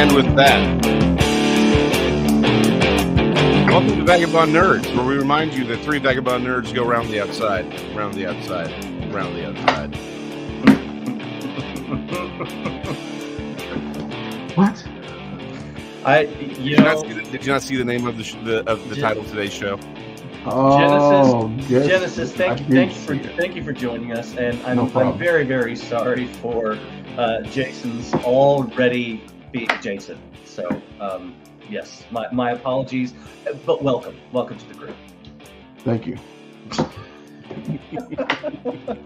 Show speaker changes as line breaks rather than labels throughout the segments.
And with that, welcome to Vagabond Nerds, where we remind you that 3 vagabond nerds go round the outside, round the outside, round the outside.
What?
Did you not see the name of the title of today's show?
Oh,
Genesis. Thank you for joining us, and I'm very, very sorry for Jason's already being Jason. So yes, my apologies, but welcome to the group.
Thank you.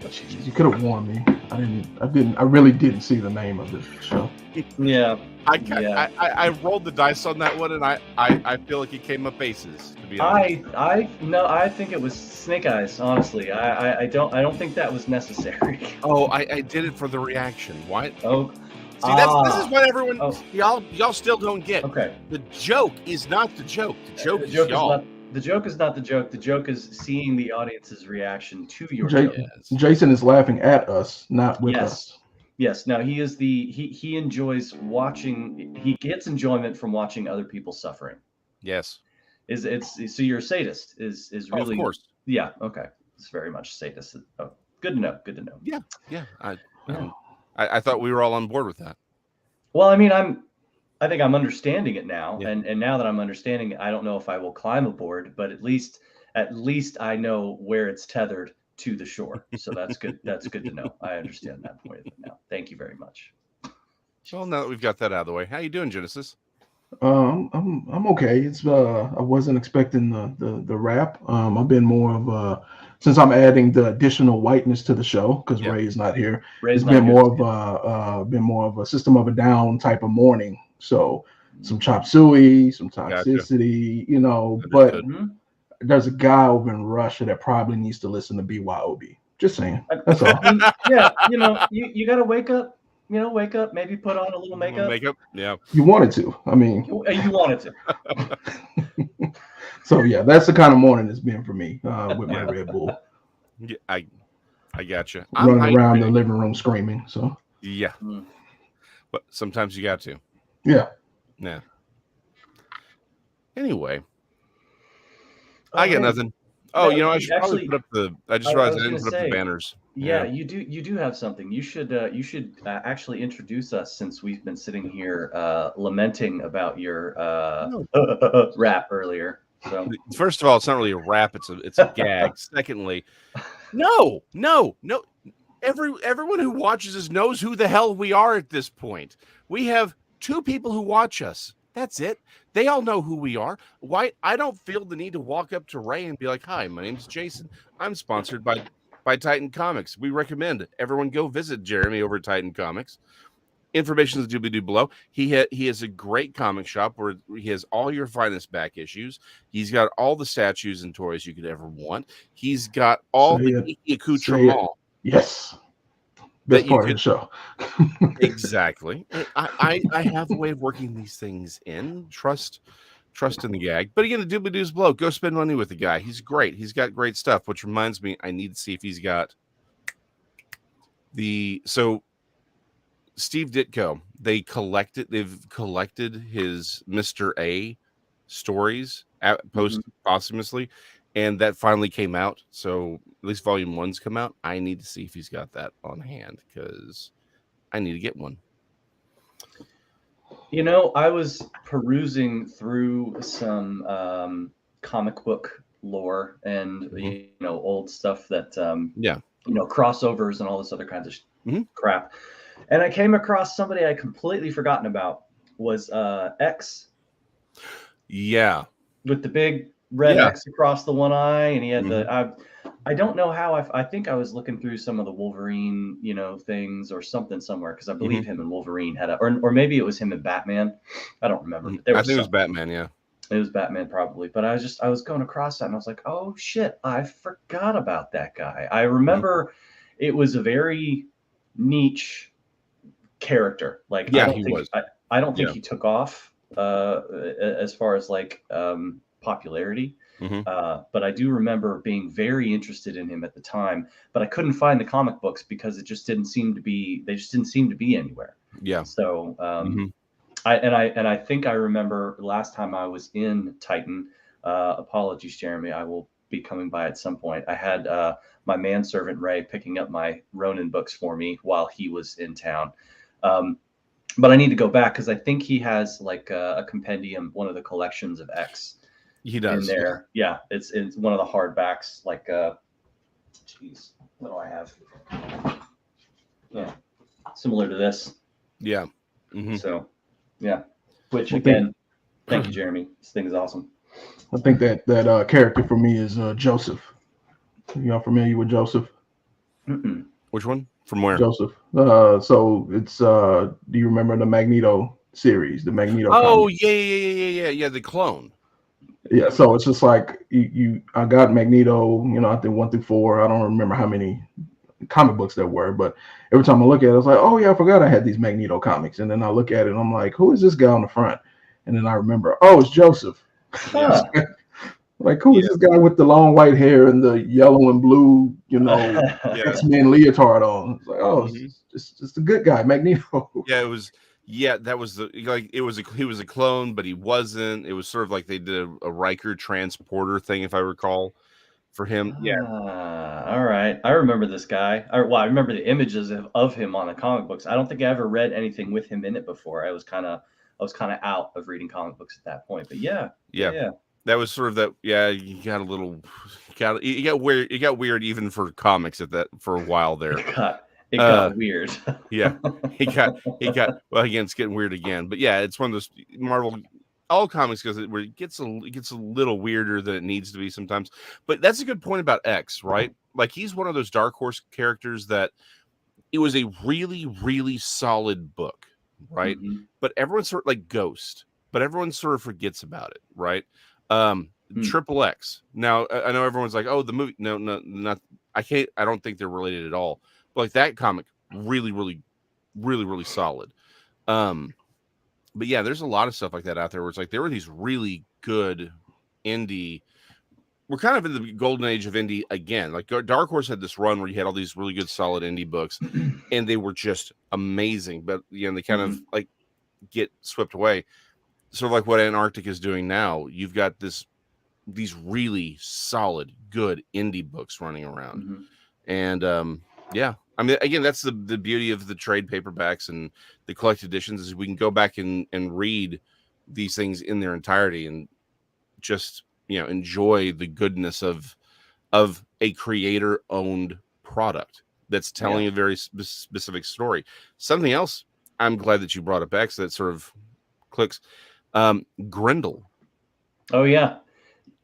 Jeez, you could have warned me. I really didn't see the name of this show.
Yeah.
I rolled the dice on that one, and I feel like it came up aces. To be honest,
I think it was Snake Eyes. Honestly, I don't think that was necessary.
Oh, I did it for the reaction. What?
Oh,
see, this is what everyone y'all still don't get.
Okay,
the joke is not the joke. The joke is y'all.
The joke is not the joke. The joke is seeing the audience's reaction to your joke.
Jason is laughing at us, not with us.
Yes. Now he is he enjoys watching. He gets enjoyment from watching other people suffering.
Yes.
So you're a sadist is really.
Of course.
Yeah. Okay. It's very much sadist. Oh, good to know. Good to know.
Yeah. I thought we were all on board with that.
Well, I mean, I think I'm understanding it now, and now that I'm understanding it, I don't know if I will climb aboard, but at least I know where it's tethered to the shore. So that's good. That's good to know. I understand that point now. Thank you very much.
Well, now that we've got that out of the way, how you doing, Genesis?
I'm okay. It's I wasn't expecting the rap. I've been more of since I'm adding the additional whiteness to the show because Ray's not here. It's been more of a System of a Down type of morning. So some chop suey, some toxicity, but there's a guy over in Russia that probably needs to listen to BYOB. Just saying. That's all.
Yeah, you got to wake up, maybe put on a little makeup.
Yeah.
You wanted to. I mean.
You wanted to.
So, yeah, that's the kind of morning it's been for me with my Red Bull.
Yeah, I got you.
Running around the living room screaming. So.
Yeah. But sometimes you got to.
Yeah.
Anyway, I got nothing. Oh, I should probably put up I just realized I didn't put up the banners.
Yeah, you do have something. You should actually introduce us since we've been sitting here lamenting about your rap earlier. So
first of all, it's not really a rap; it's a gag. Secondly, no. Everyone who watches us knows who the hell we are at this point. We have 2 people who watch us. That's it. They all know who we are. Why? I don't feel the need to walk up to Ray and be like, "Hi, my name's Jason. I'm sponsored by Titan Comics. We recommend everyone go visit Jeremy over at Titan Comics. Information is doobly-doo below. He has a great comic shop where he has all your finest back issues. He's got all the statues and toys you could ever want. He's got all the accoutrement.
Yes. Best part of the show.
Exactly. I have a way of working these things in. Trust in the gag. But again, the doobly-doos below. Go spend money with the guy. He's great. He's got great stuff, which reminds me, I need to see if he's got so Steve Ditko, they've collected his Mr. A stories posthumously, and that finally came out. So at least volume 1's come out. I need to see if he's got that on hand because I need to get one.
I was perusing through some comic book lore and old stuff that crossovers and all this other kinds of crap. And I came across somebody I completely forgotten about was X.
Yeah.
With the big red X across the one eye, and he had I don't know how I think I was looking through some of the Wolverine, things or something somewhere because I believe him and Wolverine had or maybe it was him and Batman. I don't remember.
I think it was Batman, yeah.
It was Batman probably, but I was going across that and I was like, oh shit, I forgot about that guy. I remember it was a very niche character. Like I don't think he took off as far as like popularity. But I do remember being very interested in him at the time, but I couldn't find the comic books because they just didn't seem to be anywhere.
Yeah.
So I think I remember last time I was in Titan. Apologies, Jeremy. I will be coming by at some point. I had my manservant Ray picking up my Ronin books for me while he was in town. But I need to go back because I think he has like a compendium, one of the collections of X.
He does
in there. Yeah, it's one of the hardbacks. Like, geez, what do I have? Yeah, similar to this.
Yeah.
So, yeah. Which again, thank you, Jeremy. This thing is awesome.
I think that character for me is Joseph. Y'all familiar with Joseph?
Mm-mm.
Which one? From where?
Joseph. So it's do you remember the Magneto series, the Magneto?
Oh,
comic?
yeah, the clone.
Yeah, so it's just like I got Magneto, I think 1 through 4. I don't remember how many comic books there were, but every time I look at it, I was like, oh yeah, I forgot I had these Magneto comics. And then I look at it and I'm like, who is this guy on the front? And then I remember, oh, it's Joseph.
Huh.
Like, who is this guy with the long white hair and the yellow and blue, X-Men leotard on? It's like, oh, it's just a good guy, Magneto.
Yeah, it was. Yeah, that was he was a clone, but he wasn't. It was sort of like they did a Riker transporter thing, if I recall, for him. Yeah.
All right. I remember this guy. I remember the images of him on the comic books. I don't think I ever read anything with him in it before. I was kind of out of reading comic books at that point. But yeah.
That was sort of that. Yeah, you got a little, you got weird. It got weird even for comics for a while there.
It got weird.
Yeah, he got. Well, again, it's getting weird again. But yeah, it's one of those Marvel. All comics where it gets a little weirder than it needs to be sometimes. But that's a good point about X, right? Like he's one of those dark horse characters that it was a really, really solid book, right?
Mm-hmm.
But everyone sort of like Ghost, but everyone sort of forgets about it, right? Triple X. Now I know everyone's like, oh, the movie. No, not. I don't think they're related at all. But like that comic, really, really, really, really solid. But yeah, there's a lot of stuff like that out there where it's like there were these really good indie. We're kind of in the golden age of indie again. Like Dark Horse had this run where you had all these really good, solid indie books, and they were just amazing. But they kind of like get swept away. Sort of like what Antarctic is doing now. You've got these really solid, good indie books running around, and yeah. I mean, again, that's the beauty of the trade paperbacks and the collected editions is we can go back and read these things in their entirety and just, enjoy the goodness of a creator-owned product that's telling a very specific story. Something else I'm glad that you brought up, X, that sort of clicks. Grendel.
Oh, yeah.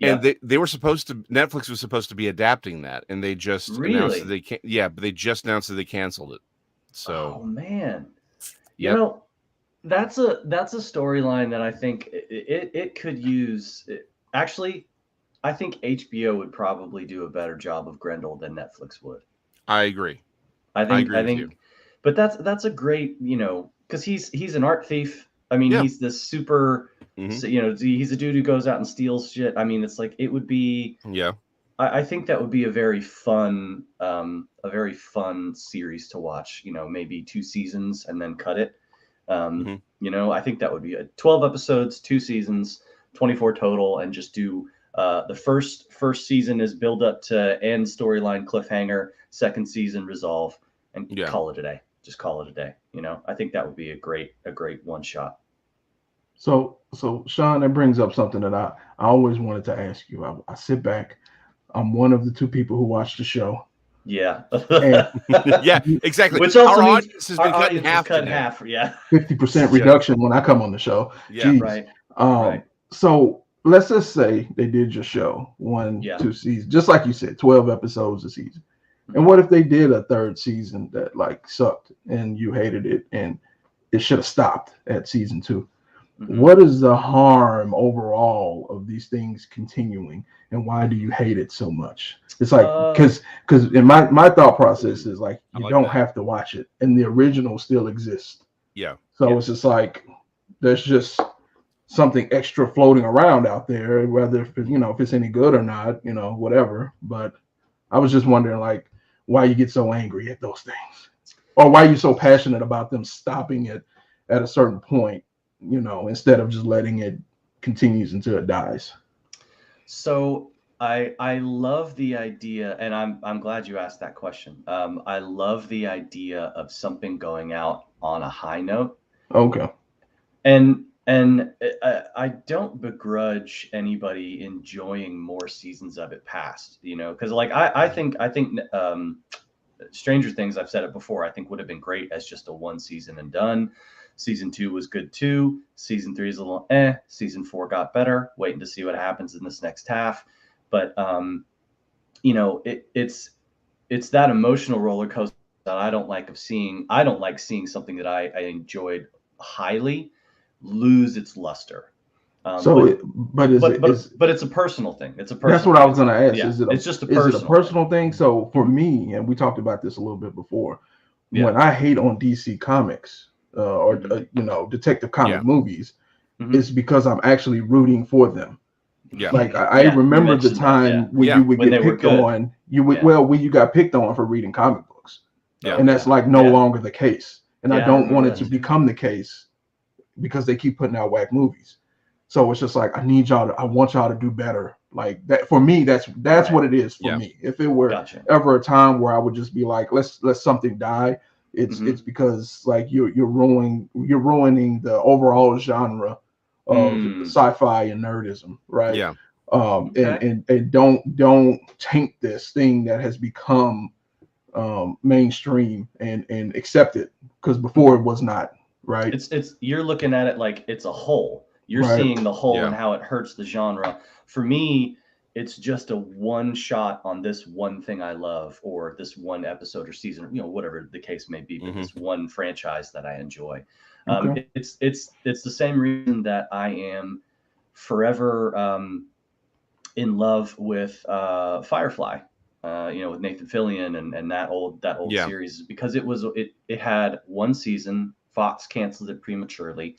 And they were Netflix was supposed to be adapting that, and they just announced that they can't. Yeah, but they just announced that they canceled it. So,
oh man, that's a storyline that I think it could use. Actually, I think HBO would probably do a better job of Grendel than Netflix would.
I agree.
I think, but that's a great, because he's an art thief. I mean, he's this super. So, he's a dude who goes out and steals shit. I mean, it's like it would be. Yeah. I think that would be a very fun series to watch. Maybe 2 seasons and then cut it. I think that would be 12 episodes, 2 seasons, 24 total, and just do the first season is build up to end storyline cliffhanger, second season resolve, and call it a day. Just call it a day. I think that would be a great one shot.
So Sean, that brings up something that I always wanted to ask you. I sit back. I'm one of the 2 people who watch the show.
Yeah.
Yeah, exactly.
Which also
our
means
audience has been cut in half.
Yeah.
50% reduction when I come on the show.
Yeah.
Jeez.
Right.
Right. So let's just say they did your show 1-2 seasons, just like you said, 12 episodes a season. And what if they did a 3rd season that like sucked and you hated it and it should have stopped at season 2? What is the harm overall of these things continuing, and why do you hate it so much? It's like because in my thought process is like you don't have to watch it, and the original still exists.
Yeah.
So it's just like there's just something extra floating around out there, whether if it's any good or not, whatever. But I was just wondering like why you get so angry at those things, or why you're so passionate about them stopping it at a certain point. instead of just letting it continues until it dies.
So I love the idea, and I'm glad you asked that question. I love the idea of something going out on a high note.
Okay.
And I don't begrudge anybody enjoying more seasons of it past, because like I think Stranger Things, I've said it before, I think would have been great as just a one season and done. Season 2 was good too. Season 3 is a little Season 4 got better. Waiting to see what happens in this next half. But it's that emotional roller coaster that I don't like seeing. I don't like seeing something that I enjoyed highly lose its luster. But it's a personal thing. It's a personal.
That's what I was going to ask.
Yeah,
it's just a personal thing. So for me, and we talked about this a little bit before, when I hate on DC Comics or Detective Comic movies, it's because I'm actually rooting for them.
Yeah.
Like I remember the time when you would get picked on. When you got picked on for reading comic books. Yeah. And that's like no longer the case. And I don't want it to become the case because they keep putting out whack movies. So it's just like I want y'all to do better. Like that for me, that's what it is for me. If it were ever a time where I would just be like, let's something die, it's because like you're ruining the overall genre of sci-fi and nerdism, right?
Yeah.
And don't taint this thing that has become mainstream and accepted, because before it was not, right?
It's you're looking at it like it's a whole. You're seeing the whole and how it hurts the genre. For me, it's just a one shot on this one thing I love, or this one episode or season, whatever the case may be, but this one franchise that I enjoy. It's the same reason that I am forever in love with Firefly, with Nathan Fillion and that old series, because it had one season. Fox canceled it prematurely.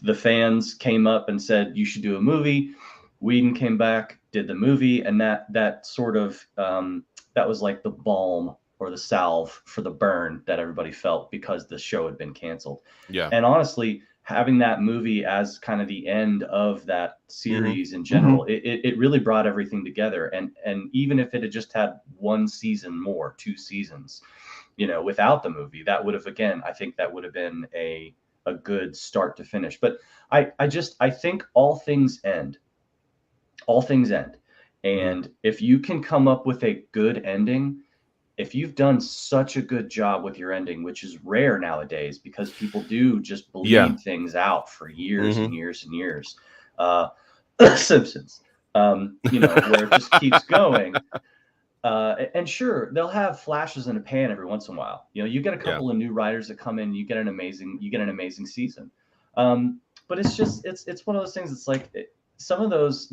The fans came up and said you should do a movie. Whedon came back, did the movie, and that sort of that was like the balm or the salve for the burn that everybody felt because the show had been canceled.
Yeah.
And honestly, having that movie as kind of the end of that series in general, it really brought everything together. And even if it had just had one season more, 2 seasons, without the movie, that would have, again, I think that would have been a good start to finish. But I think all things end. And if you can come up with a good ending, if you've done such a good job with your ending, which is rare nowadays because people do just bleed things out for years and years and years. Simpsons, where it just keeps going. And sure, they'll have flashes in a pan every once in a while. You get a couple of new writers that come in, you get an amazing season. But it's just it's one of those things. It's like some of those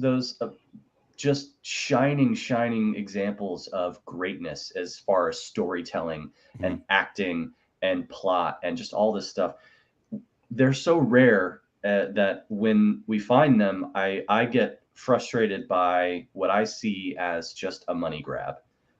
just shining examples of greatness as far as storytelling and acting and plot and just all this stuff. They're so rare that when we find them, I get frustrated by what I see as just a money grab,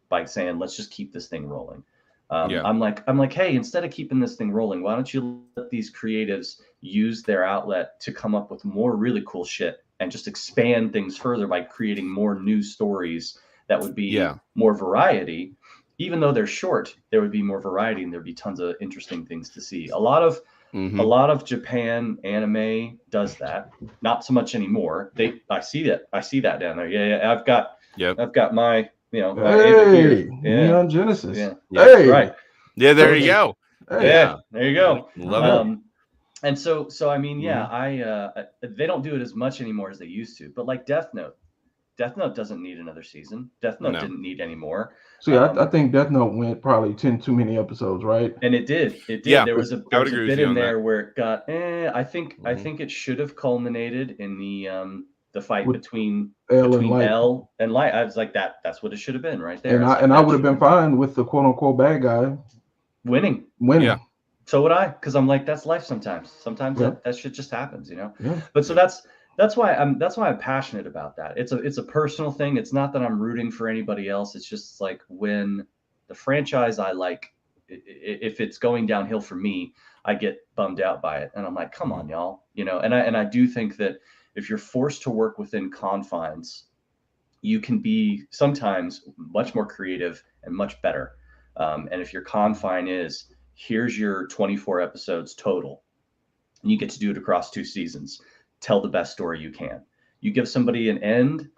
by saying, let's just keep this thing rolling. I'm like, hey, instead of keeping this thing rolling, why don't you let these creatives use their outlet to come up with more really cool shit and just expand things further by creating more new stories that would be more variety. Even though they're short, there would be more variety and there'd be tons of interesting things to see. A lot of Japan anime does that. Not so much anymore. I see that down there. Yeah. I've got my
Neon Genesis.
Yeah.
Hey.
Right.
Yeah, there you go.
Yeah, there you go.
Love it.
And so I mean, they don't do it as much anymore as they used to. But like Death Note doesn't need another season. Death Note didn't need any more.
See, I think Death Note went probably 10 too many episodes, right?
And it did.
Yeah,
there was a bit in there where it got. I think it should have culminated in the fight between L and Light. I was like, that's what it should have been right there.
And I would have been fine with the quote unquote bad guy
winning.
Yeah.
So would I, because I'm like, that's life sometimes. Sometimes that shit just happens,
Yeah.
But so that's why I'm passionate about that. It's a personal thing. It's not that I'm rooting for anybody else. It's just like when the franchise I like if it's going downhill for me, I get bummed out by it, and I'm like, come on, y'all, And I do think that if you're forced to work within confines, you can be sometimes much more creative and much better. And if your confine is, here's your 24 episodes total, and you get to do it across 2 seasons, tell the best story you can. You give somebody an end,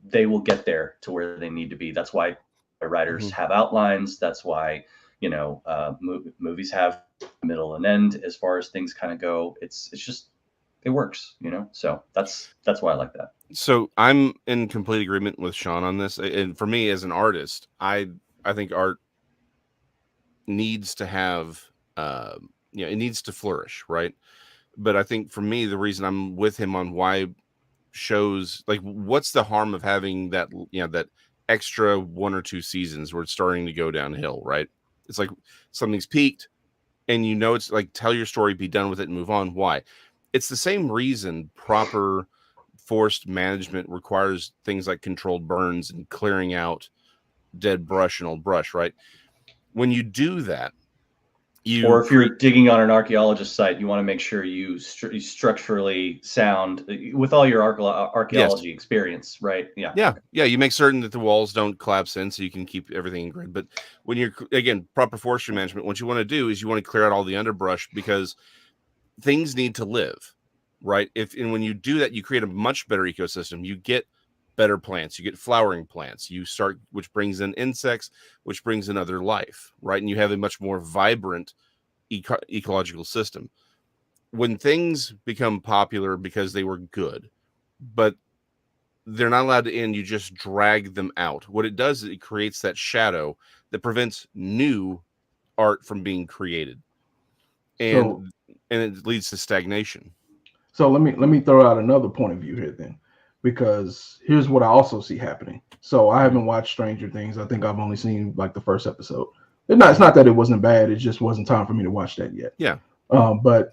they will get there to where they need to be. That's why writers have outlines. That's why, movies have middle and end as far as things kind of go. It's just, it works, So that's why I like that.
So I'm in complete agreement with Sean on this. And for me as an artist, I think art needs to have, it needs to flourish, right? But I think for me, the reason I'm with him on why shows, like, what's the harm of having that, that extra 1 or 2 seasons where it's starting to go downhill, right? It's like something's peaked and it's like, tell your story, be done with it and move on. Why? It's the same reason proper forest management requires things like controlled burns and clearing out dead brush and old brush, right? When you do that,
or if you're digging on an archaeologist site, you want to make sure you structurally sound with all your archaeology experience, right?
Yeah. You make certain that the walls don't collapse in, so you can keep everything in grid. But when you're, again, proper forestry management, what you want to do is you want to clear out all the underbrush, because things need to live, right? And when you do that, you create a much better ecosystem. You get better plants, you get flowering plants, which brings in insects, which brings in other life, right? And you have a much more vibrant ecological system. When things become popular because they were good, but they're not allowed to end, you just drag them out. What it does is it creates that shadow that prevents new art from being created, and it leads to stagnation.
So let me throw out another point of view here then, because here's what I also see happening. So I haven't watched Stranger Things. I think I've only seen like the first episode. It's not that it wasn't bad. It just wasn't time for me to watch that yet.
Yeah.
But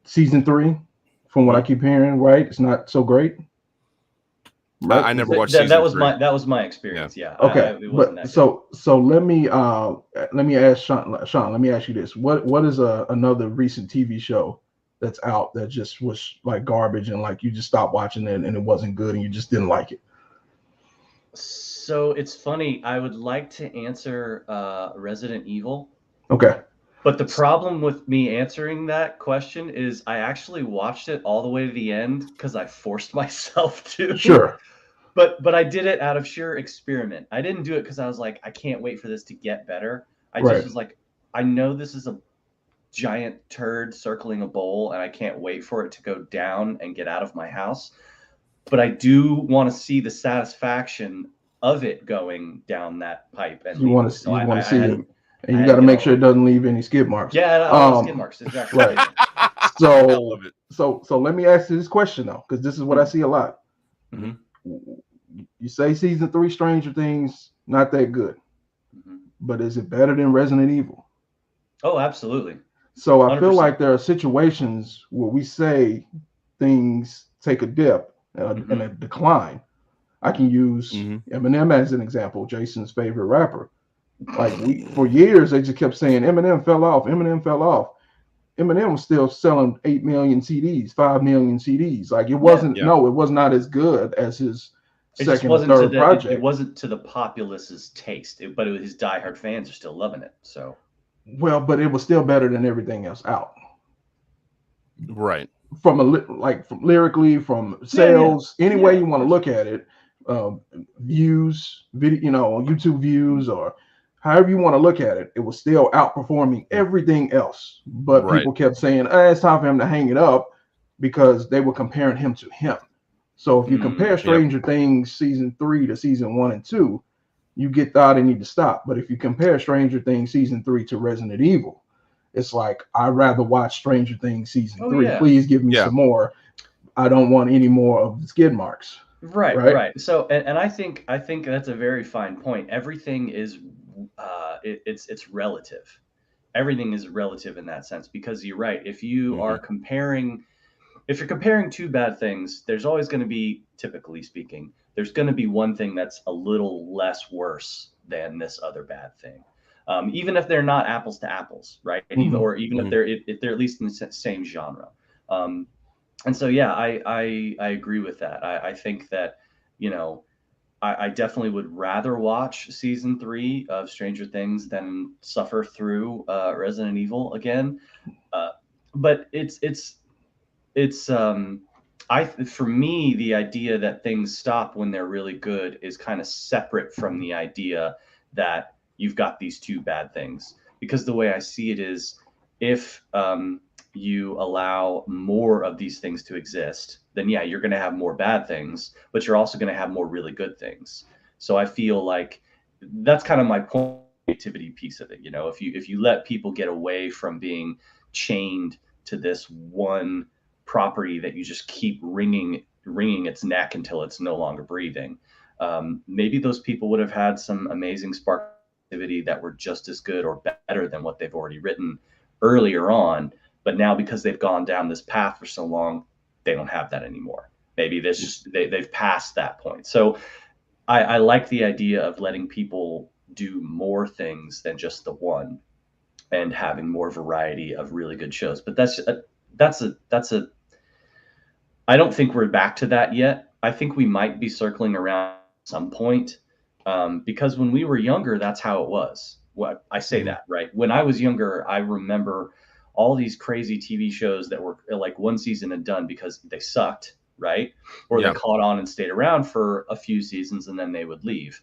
season 3, from what I keep hearing, right, it's not so great.
Right? I never watched
that was my experience. Yeah.
Okay. So let me ask Sean. Let me ask you this: what is another recent TV show that's out that just was like garbage, and like you just stopped watching it and it wasn't good and you just didn't like it?
So it's funny. I would like to answer Resident Evil.
Okay.
But the problem with me answering that question is I actually watched it all the way to the end because I forced myself to.
Sure.
But I did it out of sheer experiment. I didn't do it because I was like, I can't wait for this to get better. I just was like, I know this is a giant turd circling a bowl and I can't wait for it to go down and get out of my house. But I do want to see the satisfaction of it going down that pipe. And
you want to see it. And you got to make sure it doesn't leave any skid marks.
Yeah, skid marks, exactly.
Right. So let me ask you this question though, because this is what I see a lot.
Mm-hmm.
You say season 3 Stranger Things not that good, but is it better than Resident Evil?
Oh, absolutely.
So I feel like there are situations where we say things take a dip and a decline. I can use Eminem as an example, Jason's favorite rapper. Like for years, they just kept saying Eminem fell off. Eminem fell off. Eminem was still selling 8 million CDs, 5 million CDs. Like it wasn't. No, it was not as good as his second or third project.
It wasn't to the populace's taste, but his diehard fans are still loving it. So,
well, but it was still better than everything else out.
Right.
From lyrically, from sales, any way you want to look at it, views, video, YouTube views, or however you want to look at it, it was still outperforming everything else. But people kept saying, it's time for him to hang it up, because they were comparing him to him. So if you compare Stranger Things season 3 to season 1 and 2, you get that and need to stop. But if you compare Stranger Things season 3 to Resident Evil, it's like, I'd rather watch Stranger Things season 3. Yeah. Please give me some more. I don't want any more of the skid marks.
Right. So, and I think that's a very fine point. Everything is, it's relative. Everything is relative in that sense, because you're right. If you are comparing, if you're comparing 2 bad things, there's always going to be, typically speaking, there's going to be one thing that's a little less worse than this other bad thing. even if they're not apples to apples, right? Even if they're at least in the same genre. And so, yeah, I agree with that. I think that, you know, I definitely would rather watch season 3 of Stranger Things than suffer through Resident Evil again. But for me, the idea that things stop when they're really good is kind of separate from the idea that you've got these two bad things. Because the way I see it is, if you allow more of these things to exist, then yeah, you're going to have more bad things, but you're also going to have more really good things. So I feel like that's kind of my creativity piece of it. You know, if you let people get away from being chained to this one property that you just keep wringing its neck until it's no longer breathing, maybe those people would have had some amazing spark activity that were just as good or better than what they've already written earlier on. But now, because they've gone down this path for so long, they don't have that anymore. Maybe they've passed that point. So I like the idea of letting people do more things than just the one, and having more variety of really good shows. But that's a I don't think we're back to that yet. I think we might be circling around at some point, because when we were younger, that's how it was. What I say that, right? When I was younger, I remember all these crazy TV shows that were like one season and done because they sucked, right? Or they caught on and stayed around for a few seasons and then they would leave.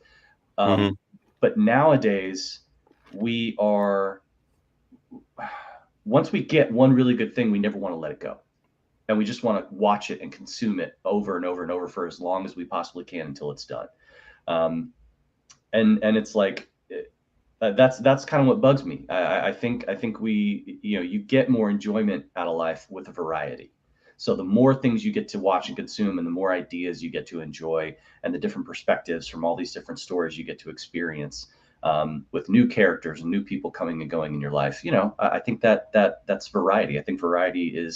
But nowadays, once we get one really good thing, we never want to let it go. And we just want to watch it and consume it over and over and over for as long as we possibly can until it's done. And it's like, that's kind of what bugs me. I think we, you get more enjoyment out of life with a variety. So the more things you get to watch and consume, and the more ideas you get to enjoy, and the different perspectives from all these different stories you get to experience, with new characters and new people coming and going in your life, I think that's variety. I think variety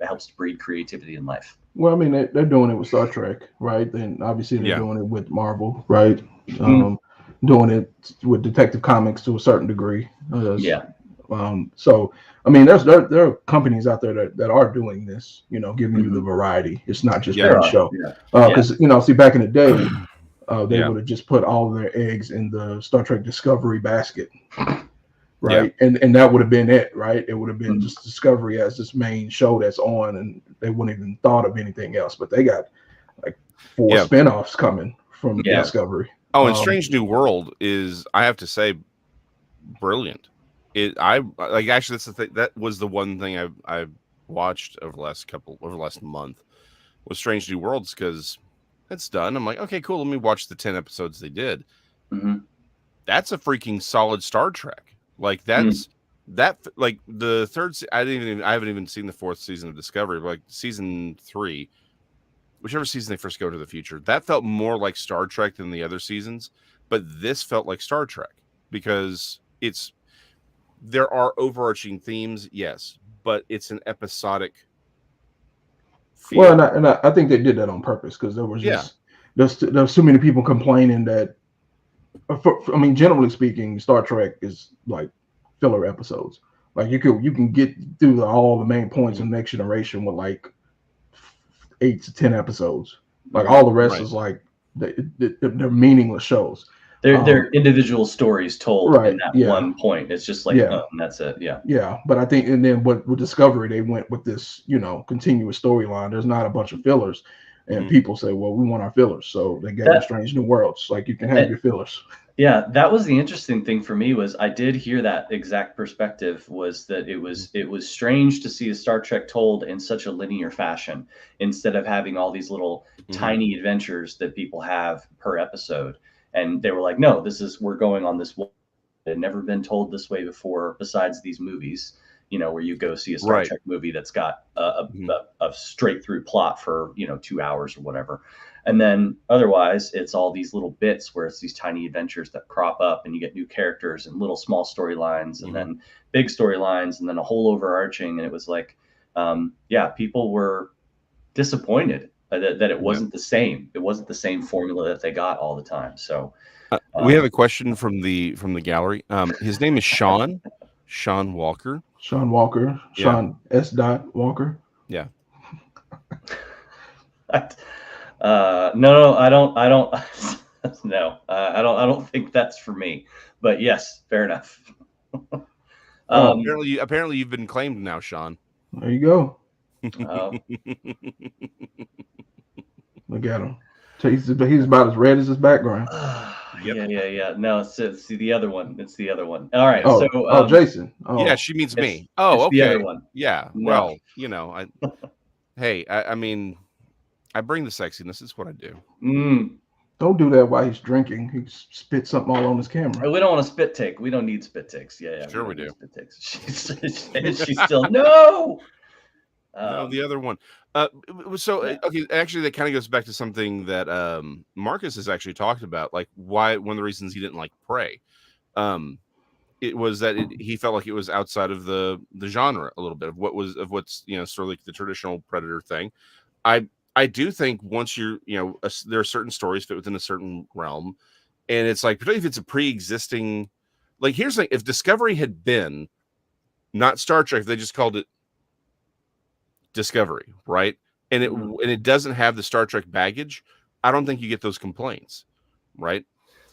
helps to breed creativity in life.
Well, I mean, they're doing it with Star Trek, right? And obviously they're doing it with Marvel, right? Doing it with Detective Comics to a certain degree. So, I mean, there are companies out there that are doing this, giving you the variety. It's not just one show. Because, see, back in the day, they would have just put all of their eggs in the Star Trek Discovery basket, right? And that would have been it, right? It would have been just Discovery as this main show that's on, and they wouldn't even thought of anything else. But they got like 4 spinoffs coming from Discovery.
Oh, and Strange New World is, I have to say, brilliant. Actually, that's the thing. That was the one thing I watched over the last month was Strange New Worlds, because it's done. I'm like, okay, cool. Let me watch the 10 episodes they did. That's a freaking solid Star Trek. Like that's like the third. I haven't even seen the 4th season of Discovery, but like season 3, whichever season they first go to the future, that felt more like Star Trek than the other seasons. But this felt like Star Trek because there are overarching themes, yes, but it's an episodic feel.
Well, and I think they did that on purpose, because there was there's too many people complaining that. I mean, generally speaking, Star Trek is like filler episodes. Like you can get through all the main points in Next Generation with like 8 to 10 episodes. Like all the rest is like they're meaningless shows.
They're individual stories told in that one point. It's just like, and that's it.
Yeah. But I think, and then with Discovery, they went with this, continuous storyline. There's not a bunch of fillers. And people say, well, we want our fillers. So they gave us Strange New Worlds. Like, you can have your fillers.
Yeah, that was the interesting thing for me, was I did hear that exact perspective, was that it was strange to see a Star Trek told in such a linear fashion, instead of having all these little tiny adventures that people have per episode. And they were like, no, we're going on this one. It had never been told this way before, besides these movies, where you go see a Star Trek movie that's got a straight through plot for, 2 hours or whatever. And then otherwise, it's all these little bits where it's these tiny adventures that crop up, and you get new characters and little small storylines, and then big storylines, and then a whole overarching. And it was like, people were disappointed that it wasn't the same. It wasn't the same formula that they got all the time. So
We have a question from the gallery. His name is Sean Walker.
Sean Walker.
Yeah.
Sean S. Walker.
Yeah.
No, I don't. No, I don't think that's for me. But yes, fair enough.
Apparently you've been claimed now, Sean.
There you go.
Oh.
Look at him. He's about as red as his background.
Yep.
Yeah. No, it's the other one. It's the other one. All right.
So, Jason. Oh.
Yeah, she means me. Oh, okay.
The other one.
Yeah.
No.
Well, you know, I mean, I bring the sexiness. It's what I do.
Don't do that while he's drinking. He spit something all on his camera.
We don't want a spit take. We don't need spit takes. Yeah.
Sure we do.
Spit takes. She's still no.
No, the other one. Okay, actually, that kind of goes back to something that Marcus has actually talked about, like why one of the reasons he didn't like Prey. It was that he felt like it was outside of the genre a little bit of what's sort of like the traditional Predator thing. I do think once you're there are certain stories fit within a certain realm, and it's like particularly if it's a pre-existing. Like here's the thing: if Discovery had been not Star Trek, if they just called it Discovery, right? And it doesn't have the Star Trek baggage, I don't think you get those complaints, right?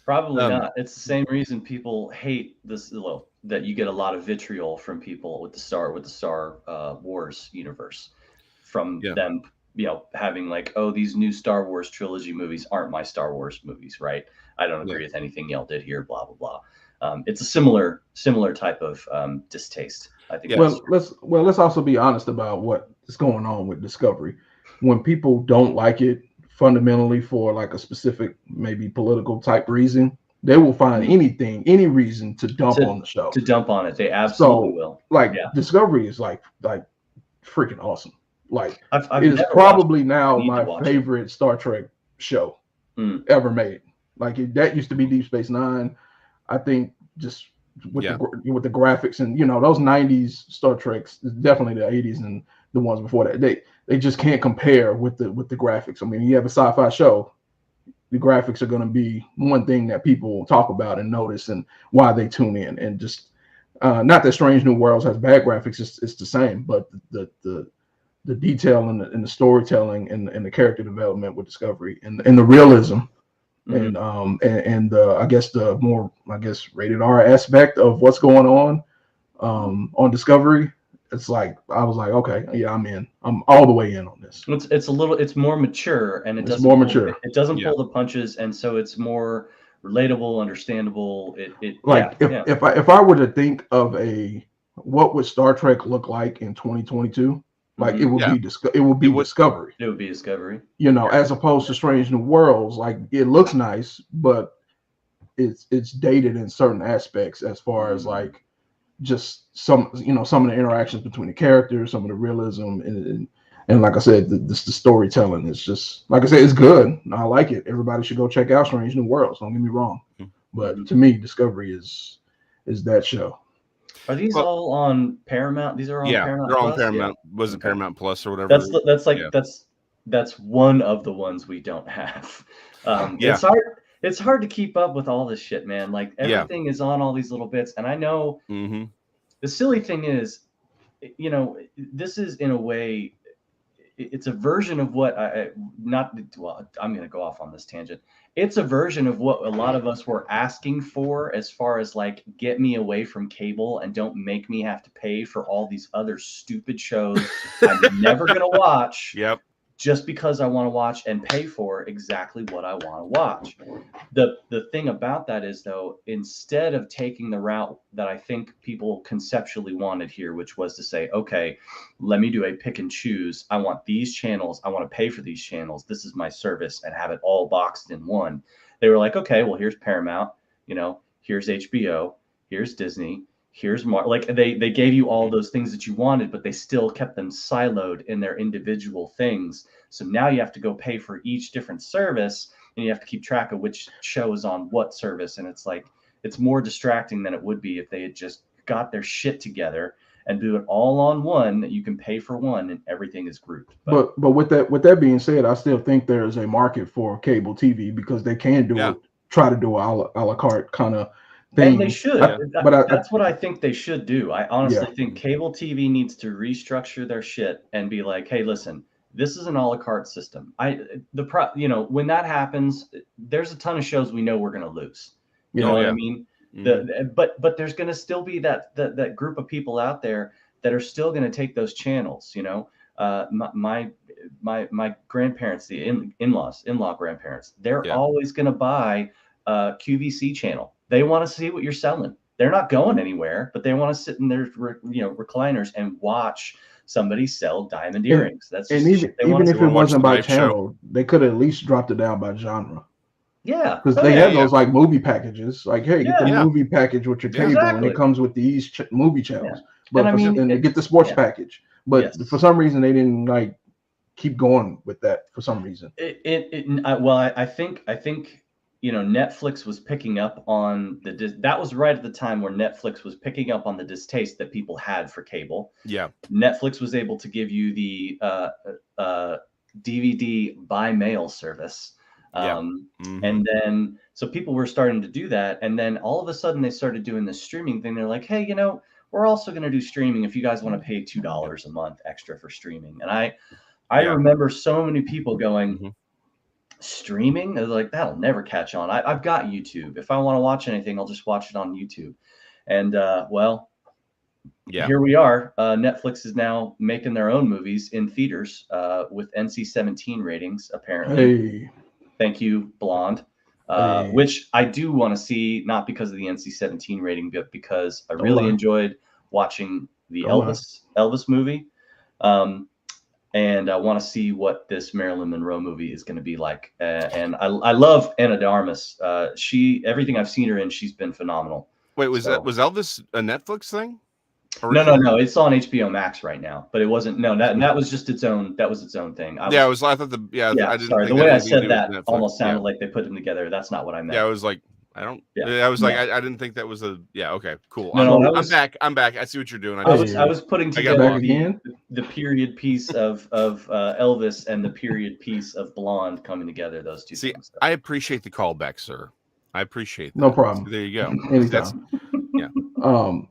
Probably not. It's the same reason people hate this. Well, that you get a lot of vitriol from people with the Star Wars universe, from them, having like, oh, these new Star Wars trilogy movies aren't my Star Wars movies, right? I don't agree with anything y'all did here, blah blah blah. It's a similar type of distaste, I think.
Let's also be honest about what is going on with Discovery. When people don't like it fundamentally for like a specific maybe political type reason, they will find any reason to dump on the show.
To dump on it, they absolutely will.
Like Discovery is like freaking awesome. Like
I've
it is probably now my favorite Star Trek show ever made. Like that used to be Deep Space Nine. I think just with the graphics and those 90s Star Treks, definitely the 80s and the ones before that, they just can't compare with the graphics. I mean, you have a sci-fi show, the graphics are going to be one thing that people talk about and notice and why they tune in. And just not that Strange New Worlds has bad graphics, it's the same, but the detail and the storytelling and the character development with Discovery and the realism. And I guess the more rated R aspect of what's going on Discovery, it's like I was like, okay, yeah, I'm in. I'm all the way in on this.
It's more mature and it doesn't pull the punches, and so it's more relatable, understandable.
If I were to think of what would Star Trek look like in 2022. Like it would be Discovery.
It would be Discovery.
As opposed to Strange New Worlds, like it looks nice, but it's dated in certain aspects as far as like just some of the interactions between the characters, some of the realism, and like I said, the storytelling is just like I said, it's good. I like it. Everybody should go check out Strange New Worlds. Don't get me wrong, but to me, Discovery is that show.
Are these all on Paramount? These are on Paramount.
They're on Paramount. Yeah. Was it Paramount Plus or whatever?
That's one of the ones we don't have. It's hard to keep up with all this shit, man. Like everything is on all these little bits, and I know the silly thing is, this is in a way, it's a version of what I'm going to go off on this tangent. It's a version of what a lot of us were asking for as far as like, get me away from cable and don't make me have to pay for all these other stupid shows I'm never going to watch.
Yep.
Just because I want to watch and pay for exactly what I want to watch. The thing about that is, though, instead of taking the route that I think people conceptually wanted here, which was to say, okay, let me do a pick and choose. I want these channels. I want to pay for these channels. This is my service, and have it all boxed in one. They were like, okay, well, here's Paramount. Here's HBO. Here's Disney. Here's they gave you all those things that you wanted, but they still kept them siloed in their individual things. So now you have to go pay for each different service, and you have to keep track of which show is on what service. And it's like, it's more distracting than it would be if they had just got their shit together and do it all on one, that you can pay for one and everything is grouped.
But with that being said, I still think there is a market for cable TV because they can do it try to do a la carte kind of thing.
And they should. That's what I think they should do. I honestly think cable TV needs to restructure their shit and be like, hey, listen, this is an a la carte system. When that happens, there's a ton of shows we know we're going to lose. You know what I mean? Mm-hmm. But there's going to still be that group of people out there that are still going to take those channels. You know, my grandparents, the in-law grandparents, they're always going to buy a QVC channel. They want to see what you're selling. They're not going anywhere, but they want to sit in their recliners and watch somebody sell diamond earrings. That's just
even if it wasn't by channel, they could at least dropped it down by genre.
Yeah,
because they have those like movie packages. Like, hey, get the movie package with your cable, and it comes with these movie channels. But and they get the sports package. But for some reason, they didn't like keep going with that. For some reason,
I think Netflix was picking up on that was right at the time where Netflix was picking up on the distaste that people had for cable.
Yeah,
Netflix was able to give you the DVD by mail service. And then so people were starting to do that, and then all of a sudden they started doing this streaming thing. They're like, hey, we're also going to do streaming if you guys want to pay $2 a month extra for streaming. And I remember so many people going, streaming? They're like, that'll never catch on. I've got YouTube. If I want to watch anything, I'll just watch it on YouTube. And here we are. Netflix is now making their own movies in theaters with NC-17 ratings, apparently.
Hey.
Thank you, Blonde. Which I do want to see, not because of the NC-17 rating, but because I really enjoyed watching the Elvis movie. And I want to see what this Marilyn Monroe movie is going to be like. And I love Anna de Armas. Everything I've seen her in, she's been phenomenal.
Wait, was Elvis a Netflix thing?
No. It's on HBO Max right now, but it wasn't. No, that was just its own. That was its own thing. I didn't.
Sorry,
the way I said that almost sounded like they put them together. That's not what I meant.
Yeah, I was like, I don't. Yeah. I was like, I didn't think that was a. Yeah. Okay. Cool.
I'm
back. I'm back. I see what you're doing.
I was putting together the period piece of Elvis and the period piece of Blonde coming together. Those two.
See, I appreciate the callback, sir. I appreciate that.
No problem.
So there you go.
Anytime.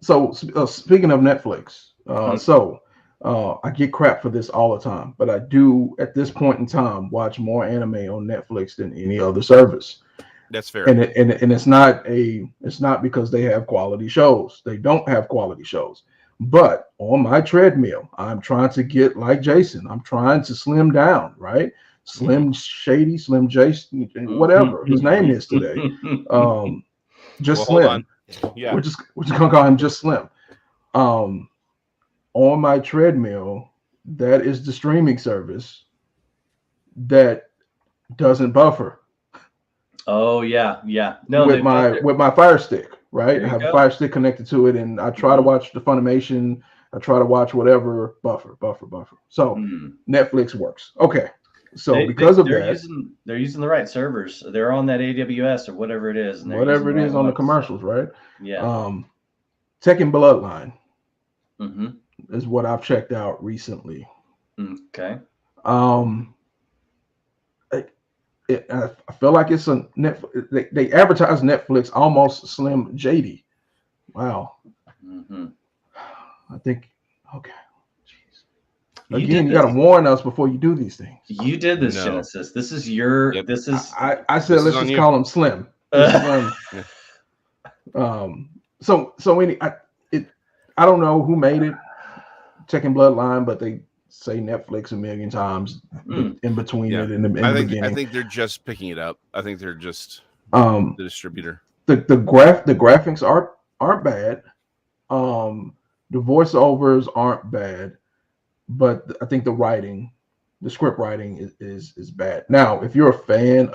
So speaking of Netflix, I get crap for this all the time, but I do at this point in time watch more anime on Netflix than any other service.
That's fair.
And it's not because they have quality shows. They don't have quality shows. But on my treadmill, I'm trying to get like Jason. I'm trying to slim down, right? Slim Shady, Slim Jason, whatever his name is today. Just Slim.
Hold on. Yeah,
we're just gonna call him just Slim. On my treadmill, that is the streaming service that doesn't buffer.
Oh yeah. No,
with my Fire Stick, right? I have a Fire Stick connected to it, and I try to watch the Funimation. I try to watch whatever buffer. So Netflix works. Okay. So
they're using the right servers. They're on that AWS or whatever it is. And
whatever it is on the commercials, right?
Yeah.
Tekken Bloodline is what I've checked out recently.
Okay.
I feel like it's a Netflix. They advertise Netflix almost Slim JD. Wow. I think okay. Again, you got to warn us before you do these things.
You did this, Genesis. This is your. Yep. This is.
I said let's just call him Slim. I don't know who made it, Tekken Bloodline, but they say Netflix a million times in between it and in the beginning.
I think they're just picking it up. I think they're just the distributor.
The graphics aren't bad. The voiceovers aren't bad. But I think the script writing is bad. Now, if you're a fan,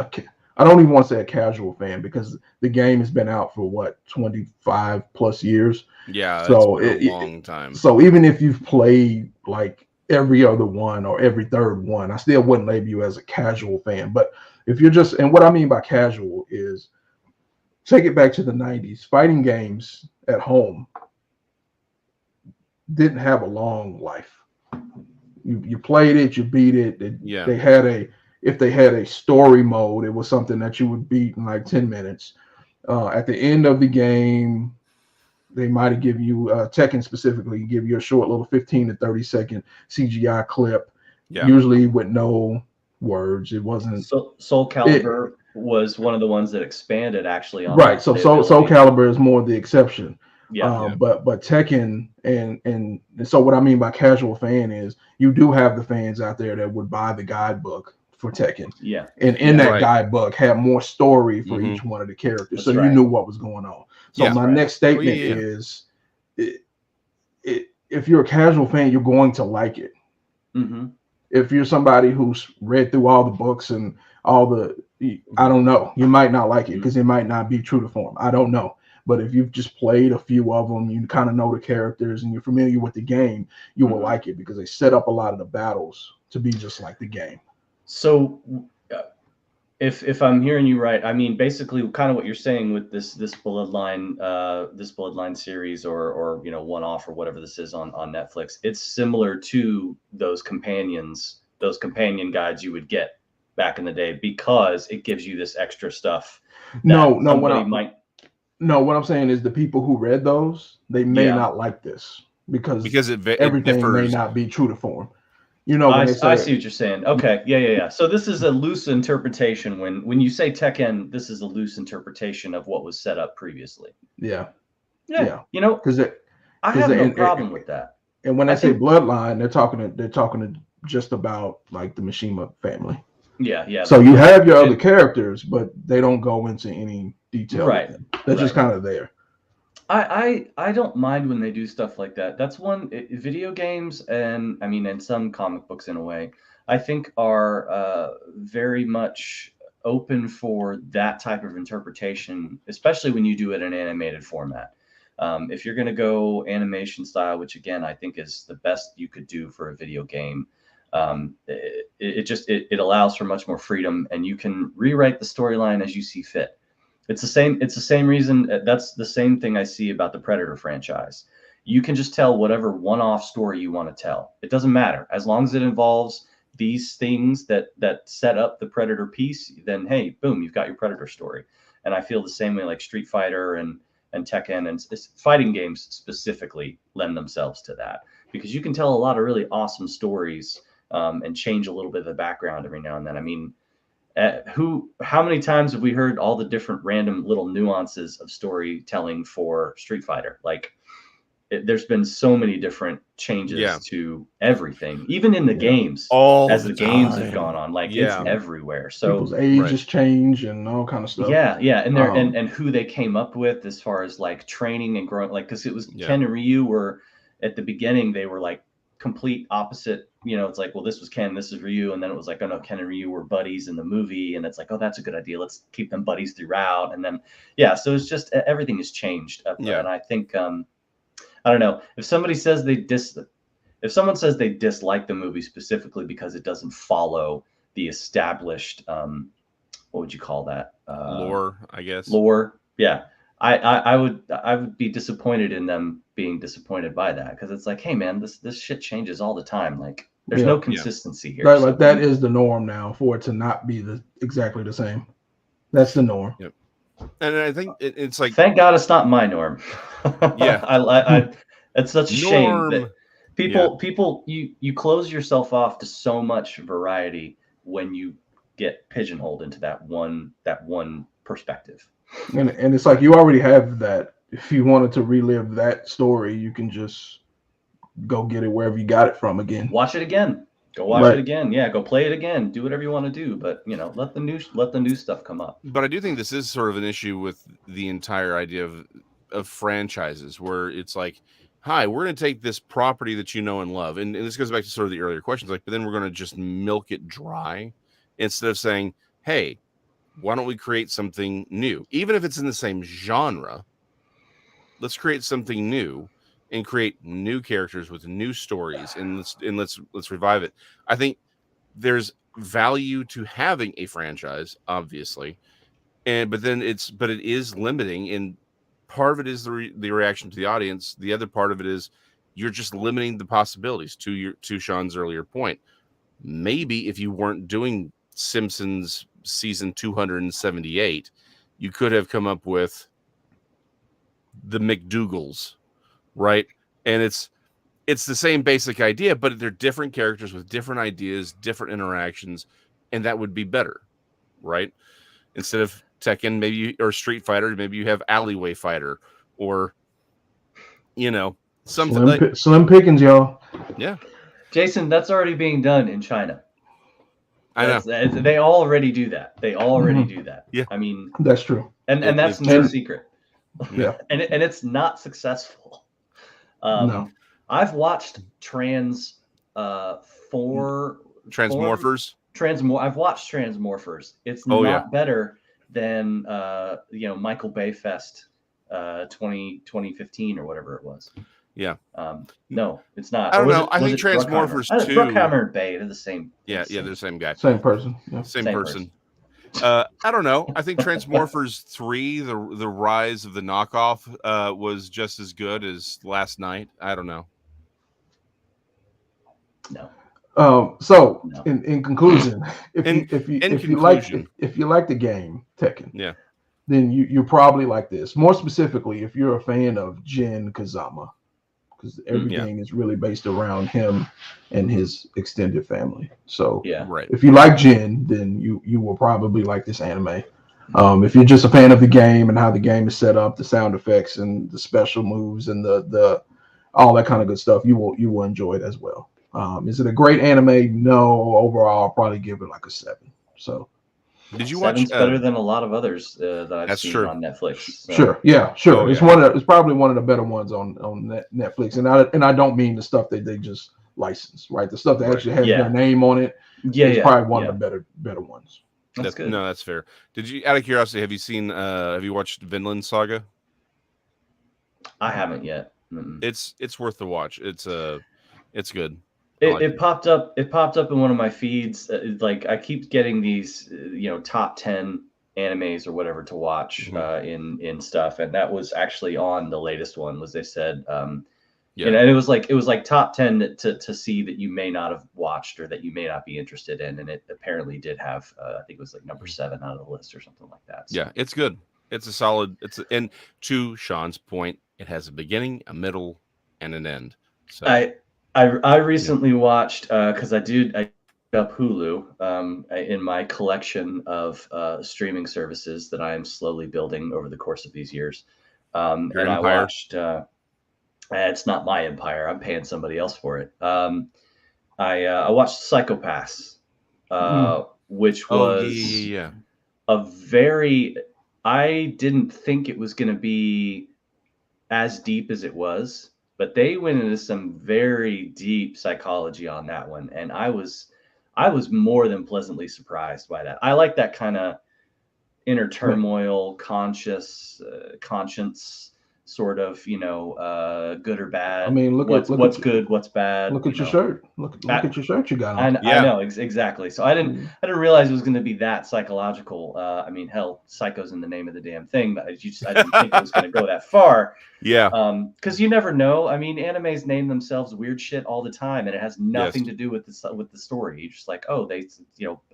I don't even want to say a casual fan because the game has been out for 25 plus years.
Yeah, so it's been a long time.
So even if you've played like every other one or every third one, I still wouldn't label you as a casual fan. But if you're and what I mean by casual is take it back to the 90s. Fighting games at home didn't have a long life. You played it, you beat it. They had if they had a story mode, it was something that you would beat in like 10 minutes. At the end of the game, they might have give you Tekken specifically give you a short little 15 to 30-second CGI clip, usually with no words. It wasn't.
Soul Calibur was one of the ones that expanded actually on
right. So Soul Calibur is more the exception. But Tekken and so what I mean by casual fan is you do have the fans out there that would buy the guidebook for Tekken.
Yeah.
And in that guidebook had more story for each one of the characters. So you knew what was going on. So my next statement is if you're a casual fan, you're going to like it.
Mm-hmm.
If you're somebody who's read through all the books and all the, I don't know, you might not like it because it might not be true to form. I don't know. But if you've just played a few of them, you kind of know the characters and you're familiar with the game, you will like it because they set up a lot of the battles to be just like the game. So
if I'm hearing you right, I mean, basically kind of what you're saying with this Bloodline series or one-off or whatever this is on Netflix, it's similar to those companion guides you would get back in the day because it gives you this extra stuff.
What I'm saying is the people who read those, they may not like this because everything may not be true to form.
I see what you're saying. Okay, yeah. So this is a loose interpretation. When you say Tekken, this is a loose interpretation of what was set up previously.
Yeah.
Because I have no problem with that.
And when I say Bloodline, they're talking just about like the Mishima family.
Yeah.
So you have your other characters, but they don't go into any detail.
Right.
They're just kind of there.
I don't mind when they do stuff like that. That's video games and some comic books in a way, I think are very much open for that type of interpretation, especially when you do it in an animated format. If you're going to go animation style, which again, I think is the best you could do for a video game, it allows for much more freedom and you can rewrite the storyline as you see fit. It's the same reason. That's the same thing I see about the Predator franchise. You can just tell whatever one-off story you want to tell. It doesn't matter. As long as it involves these things that set up the Predator piece, then hey, boom, you've got your Predator story. And I feel the same way like Street Fighter and Tekken and fighting games specifically lend themselves to that because you can tell a lot of really awesome stories and change a little bit of the background every now and then. I mean, how many times have we heard all the different random little nuances of storytelling for Street Fighter? Like there's been so many different changes to everything, even in the games as the games have gone on, like it's everywhere. So
people's ages change and all kind of stuff.
Yeah. And they're, and who they came up with as far as like training and growing, like, cause it was Ken and Ryu were at the beginning, they were like complete opposite. It's like, well, this was Ken, this is Ryu. And then it was like, oh no, Ken and Ryu were buddies in the movie. And it's like, oh, that's a good idea. Let's keep them buddies throughout. And then, so it's just, everything has changed. And I think, I don't know if somebody says if someone says they dislike the movie specifically because it doesn't follow the established, what would you call that?
Lore, I guess.
Lore. Yeah. I would be disappointed in them being disappointed by that because it's like, hey man, this shit changes all the time. Like there's no consistency here.
Right, like that is the norm now for it to not be exactly the same. That's the norm.
Yep. And I think it's like,
thank God it's not my norm. I it's such a shame that people you close yourself off to so much variety when you get pigeonholed into that one perspective.
And it's like you already have that. If you wanted to relive that story, you can just go get it wherever you got it from again.
Watch it again. Go watch it again. Yeah, go play it again. Do whatever you want to do, but let the new stuff come up.
But I do think this is sort of an issue with the entire idea of franchises, where it's like, hi, we're going to take this property that you know and love, and this goes back to sort of the earlier questions, like, but then we're going to just milk it dry instead of saying, hey, why don't we create something new, even if it's in the same genre? Let's create something new and create new characters with new stories, and let's revive it. I think there's value to having a franchise, obviously, but it is limiting, and part of it is the reaction to the audience. The other part of it is you're just limiting the possibilities. To Sean's earlier point, maybe if you weren't doing Simpsons season 278, you could have come up with the McDougalls, right? And it's the same basic idea, but they're different characters with different ideas, different interactions, and that would be better, right? Instead of Tekken, maybe or Street Fighter, maybe you have Alleyway Fighter, or something
slim pickings, y'all.
Yeah,
Jason, that's already being done in China.
I know.
They already do that. They already do that.
Yeah,
I mean,
that's true,
and that's no secret.
Yeah,
and it's not successful.
No.
I've watched Transmorphers. I've watched Transmorphers. It's not better than Michael Bay Fest 2015 or whatever it was.
Yeah.
No, it's not.
I don't know. I think Transmorphers 2.
Bruckheimer and Bay, they're the same.
Yeah, they're the same guy.
Same person. Yeah.
Same person. I don't know. I think Transmorphers 3, the rise of the knockoff, was just as good as last night. I don't know.
No.
In conclusion, if you like the game Tekken, then you probably like this. More specifically, if you're a fan of Jin Kazama, because everything is really based around him and his extended family. So if you like Jin, then you will probably like this anime. If you're just a fan of the game and how the game is set up, the sound effects and the special moves and the all that kind of good stuff, you will enjoy it as well. Is it a great anime? No. Overall, I'll probably give it like a 7. So,
did you
7's
watch?
Better than a lot of others that I've seen on Netflix. So.
Sure. It's it's probably one of the better ones on Netflix, and I don't mean the stuff that they just license, right? The stuff that actually has their name on it. Is probably one of the better ones.
That's good.
No, that's fair. Did you, out of curiosity, have you watched Vinland Saga?
I haven't yet.
It's worth the watch. It's good.
It popped up in one of my feeds. Like I keep getting these, top 10 animes or whatever to watch in stuff, and that was actually on the latest one. Was they said, and it was like top 10 to see that you may not have watched or that you may not be interested in, and it apparently did have. I think it was like number 7 out of the list or something like that. So.
Yeah, it's good. It's a solid. And to Sean's point, it has a beginning, a middle, and an end. So
I recently watched because I up Hulu in my collection of streaming services that I am slowly building over the course of these years. And I watched. It's not my empire. I'm paying somebody else for it. I watched Psychopaths, which was a very. I didn't think it was going to be as deep as it was. But they went into some very deep psychology on that one, and I was more than pleasantly surprised by that. I like that kind of inner turmoil, conscience sort of, good or bad.
I mean,
what's good, what's bad.
Look at your shirt. Look at your shirt you got on.
I know exactly. So I didn't realize it was going to be that psychological. I mean, hell, psycho's in the name of the damn thing, but I didn't think it was going to go that far.
Yeah.
Because you never know. I mean, animes name themselves weird shit all the time, and it has nothing to do with the story. You're just like, oh, they,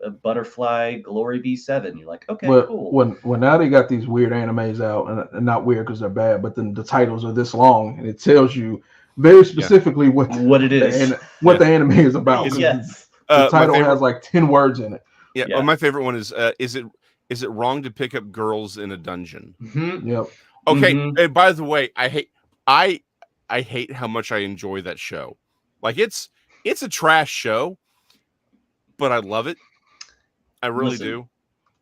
a butterfly, Glory B7. You're like, okay, cool.
When now they got these weird animes out, and not weird because they're bad, but then the titles are this long, and it tells you very specifically what it is, what the anime is about.
Yes.
The title has like 10 words in it.
Yeah. Well, my favorite one is it wrong to pick up girls in a dungeon?
Mm-hmm. Yep.
Okay. And by the way, I hate how much I enjoy that show. Like it's a trash show, but I love it. I really do.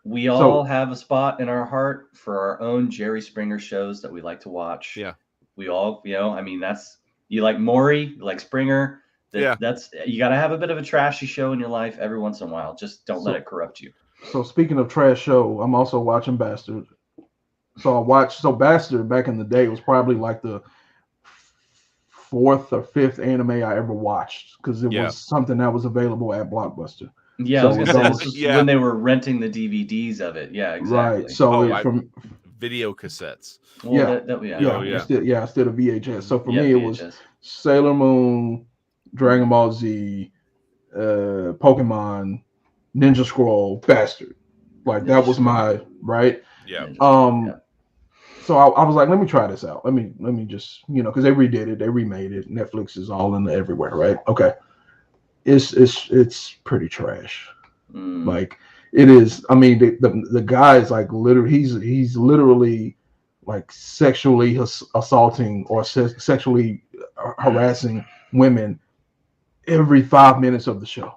We all have a spot in our heart for our own Jerry Springer shows that we like to watch.
Yeah.
We all, I mean, that's, you like Maury, you like Springer. That's, you got to have a bit of a trashy show in your life every once in a while. Just don't let it corrupt you.
So speaking of trash show, I'm also watching Bastard. So Bastard back in the day was probably like the 4th or 5th anime I ever watched because it was something that was available at Blockbuster.
Yeah, I was gonna say when they were renting the DVDs of it. Yeah, exactly.
Right. So from
video cassettes.
Well, instead of VHS. So for me, it was Sailor Moon, Dragon Ball Z, Pokemon, Ninja Scroll bastard. Like that was my right.
Yeah.
So I was like, let me try this out. Let me just because they redid it, they remade it. Netflix is all in everywhere, right? Okay, it's pretty trash. Like it is. I mean, the guy is like literally he's literally like sexually assaulting or sexually harassing women every 5 minutes of the show.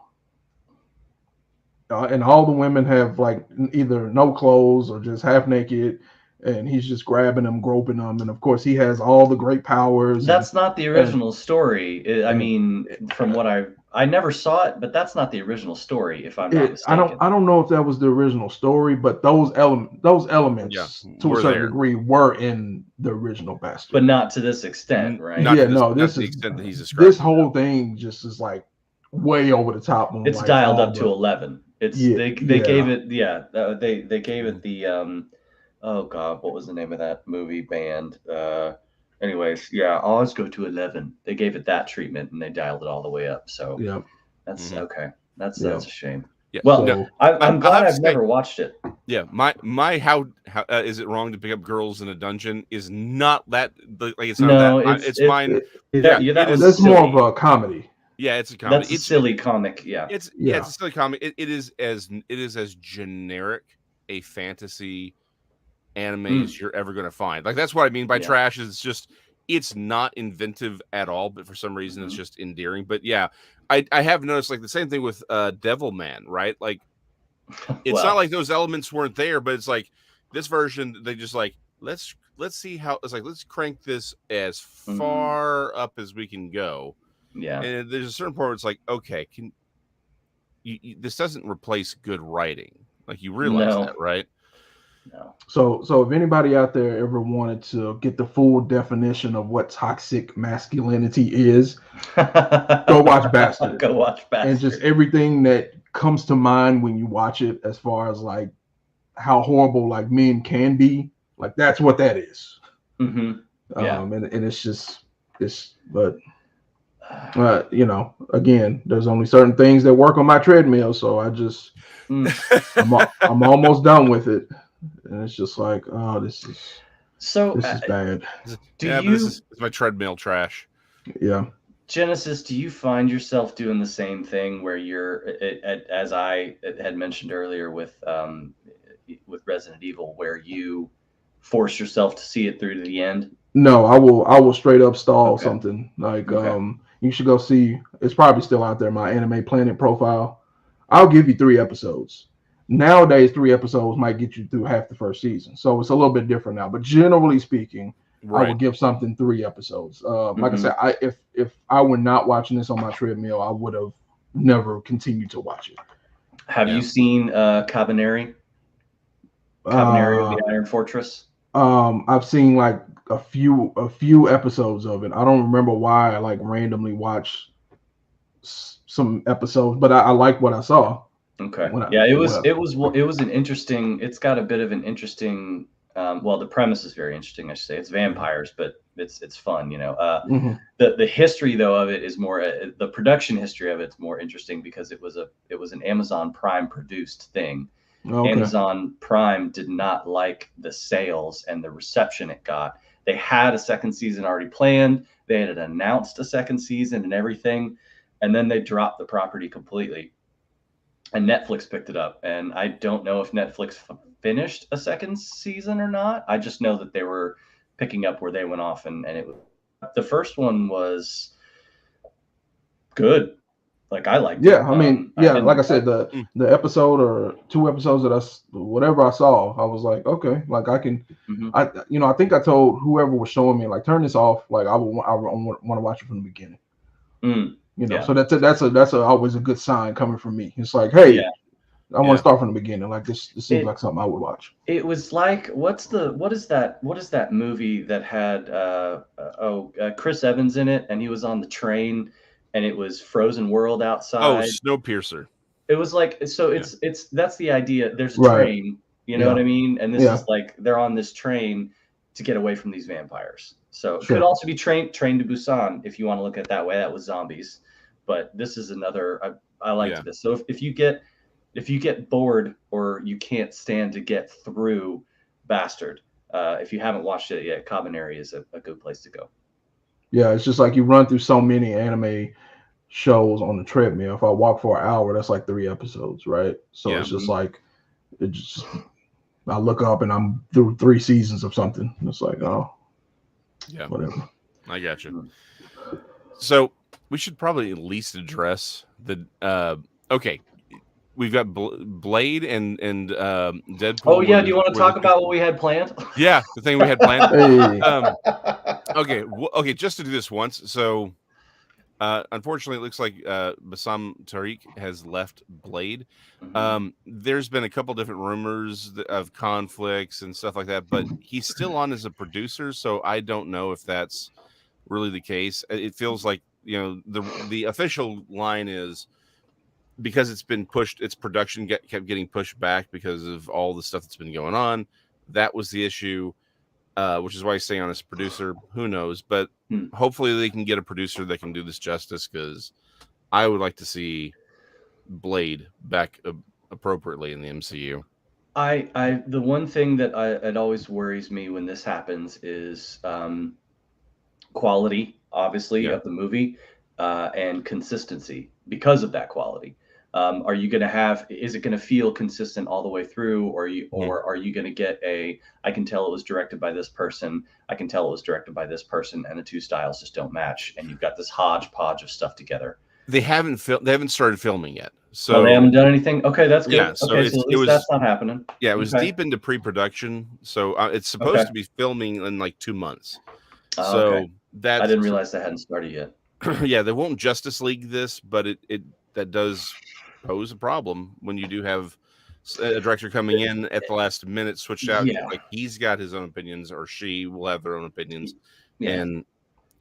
And all the women have like either no clothes or just half naked, and he's just grabbing them, groping them, and of course he has all the great powers.
That's not the original story. I mean, from what I never saw it, but that's not the original story, if I'm not mistaken.
I don't know if that was the original story, but those elements to a certain degree were in the original Bastard,
but not to this extent, right?
This is the extent that he's described.
This whole thing just is like way over the top.
It's like dialed up to 11. It's they gave it they gave it the oh god, what was the name of that movie band? Anyways, always go to 11. They gave it that treatment and they dialed it all the way up. So that's okay. That's a shame.
Yeah.
Well, I'm glad I've never watched it.
Yeah, my how is it wrong to pick up girls in a dungeon is not that like it's not it's mine.
That's more of a comedy.
Yeah, it's a comedy.
That's a silly comic. Yeah,
it's a silly comic. It is as generic a fantasy anime as you're ever going to find. Like that's what I mean by trash. Is it's not inventive at all, but for some reason it's just endearing. But yeah, I have noticed like the same thing with Devilman, right? Like it's not like those elements weren't there, but it's like this version they just like let's see how it's like let's crank this as far up as we can go.
Yeah,
and there's a certain point where it's like, okay, can this doesn't replace good writing? Like you realize that, right?
No.
So if anybody out there ever wanted to get the full definition of what toxic masculinity is, go watch Bastard.
Go watch Bastard.
And just everything that comes to mind when you watch it, as far as like how horrible like men can be, like that's what that is.
And
it's just but. Again, there's only certain things that work on my treadmill, so I just I'm almost done with it, and it's just like, oh, this is bad.
This is my treadmill trash.
Yeah,
Genesis, do you find yourself doing the same thing where you're, as I had mentioned earlier with Resident Evil, where you force yourself to see it through to the end?
No, I will straight up stall something like you should go see. It's probably still out there. My Anime Planet profile. I'll give you 3 episodes. Nowadays, 3 episodes might get you through half the first season, so it's a little bit different now. But generally speaking, I would give something 3 episodes. Like I said, if I were not watching this on my treadmill, I would have never continued to watch it.
Have you seen Cabaneri? Cabaneri of the Iron Fortress?
I've seen like a few episodes of it. I don't remember why I like randomly watched some episodes, but I like what I saw.
Okay. It was an interesting. It's got a bit of an interesting. The premise is very interesting. I should say it's vampires, but it's fun. The history though of it is more. The production history of it's more interesting because it was an Amazon Prime produced thing. Okay. Amazon Prime did not like the sales and the reception it got. They had a second season already planned. They had announced a second season and everything, and then they dropped the property completely. And Netflix picked it up. And I don't know if Netflix finished a second season or not. I just know that they were picking up where they went off, and the first one was good. Like I liked it.
Yeah, I mean, like I said, the episode or 2 episodes that whatever I saw, I was like, okay, like I can, I think I told whoever was showing me like turn this off, like I want to watch it from the beginning. So that's always a good sign coming from me. It's like, hey, I want to start from the beginning. Like this seems like something I would watch.
It was like what is that movie that had Chris Evans in it, and he was on the train. And it was Frozen World outside.
Oh, Snowpiercer.
It was like it's that's the idea. There's a train, you know what I mean? And this is like they're on this train to get away from these vampires. So it could also be Train to Busan if you want to look at it that way. That was zombies, but this is another. I liked this. So if you get if you get bored or you can't stand to get through Bastard, if you haven't watched it yet, Cabaneri is a good place to go.
Yeah, it's just like you run through so many anime shows on the treadmill. If I walk for an hour, that's like 3 episodes, right? So it's just like I look up and I'm through 3 seasons of something. It's like, oh,
yeah,
whatever.
I got you. So we should probably at least address the okay. We've got Blade and Deadpool.
Oh yeah, do you want to talk about what we had planned?
Yeah, the thing we had planned.
Hey.
Okay. Just to do this once. So, unfortunately, it looks like Bassam Tariq has left Blade. There's been a couple different rumors of conflicts and stuff like that, but he's still on as a producer. So I don't know if that's really the case. It feels like, you know, the official line is, because it's been pushed, its production kept getting pushed back because of all the stuff that's been going on. That was the issue, which is why he's staying on as producer. Who knows? But hopefully they can get a producer that can do this justice, because I would like to see Blade back appropriately in the MCU.
The one thing that it always worries me when this happens is quality, obviously, of the movie, and consistency because of that quality. Are you going to have? Is it going to feel consistent all the way through, or are you going to get I can tell it was directed by this person, I can tell it was directed by this person, and the two styles just don't match, and you've got this hodgepodge of stuff together.
They haven't started filming yet, so
they haven't done anything. Okay, that's good.
Yeah, so
okay, so at least that's not happening.
Yeah, it was deep into pre-production, so it's supposed to be filming in like 2 months. So that
I didn't realize that hadn't started yet.
Yeah, they won't Justice League this, but it that does pose a problem when you do have a director coming in at the last minute, switched out.
Yeah.
Like, he's got his own opinions, or she will have their own opinions.
Yeah.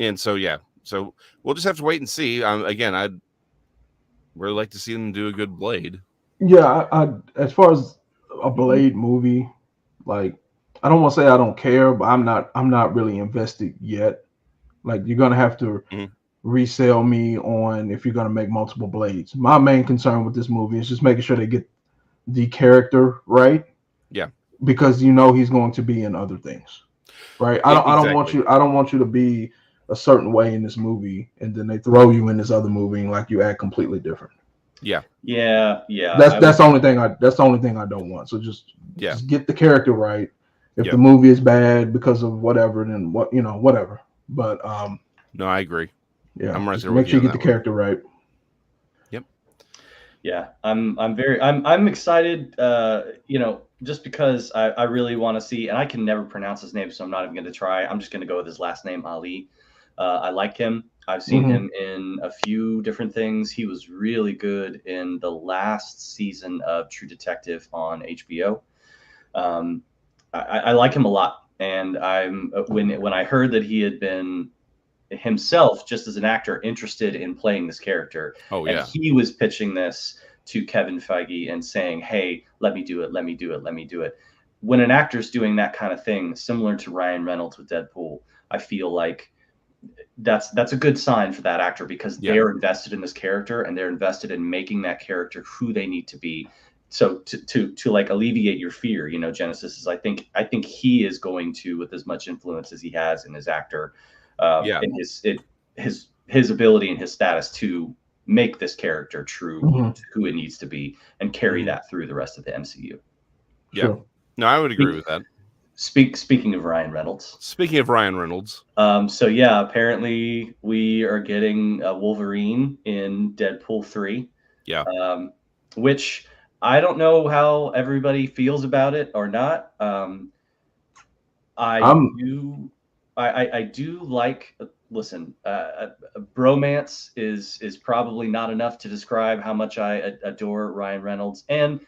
And so, yeah. So we'll just have to wait and see. Again, I'd really like to see them do a good Blade.
Yeah, I as far as a Blade movie, like, I don't want to say I don't care, but I'm not really invested yet. Like, you're gonna have to resell me on if you're gonna make multiple Blades. My main concern with this movie is just making sure they get the character right.
Yeah.
Because you know he's going to be in other things. Right? I don't want you to be a certain way in this movie and then they throw you in this other movie and like you act completely different.
Yeah.
Yeah.
That's the only thing I don't want. So just get the character right. If the movie is bad because of whatever, then whatever. But
no, I agree.
Yeah,
I'm right there.
Make sure you get the character right.
Yep.
Yeah, I'm excited. Just because I really want to see, and I can never pronounce his name, so I'm not even going to try. I'm just going to go with his last name, Ali. I like him. I've seen him in a few different things. He was really good in the last season of True Detective on HBO. I like him a lot, and when I heard that he had been himself, just as an actor, interested in playing this character, and he was pitching this to Kevin Feige and saying, "Hey, let me do it." When an actor's doing that kind of thing, similar to Ryan Reynolds with Deadpool, I feel like that's a good sign for that actor, because they're invested in this character and they're invested in making that character who they need to be. So to like alleviate your fear, Genesis is, I think he is going to, with as much influence as he has in his actor, and his ability and his status, to make this character true to who it needs to be and carry that through the rest of the MCU.
Yeah. Sure. No, I would agree with that.
Speaking of Ryan Reynolds. So yeah, apparently we are getting Wolverine in Deadpool 3. Yeah. Which I don't know how everybody feels about it or not. I do like. Listen, bromance is probably not enough to describe how much I adore Ryan Reynolds, and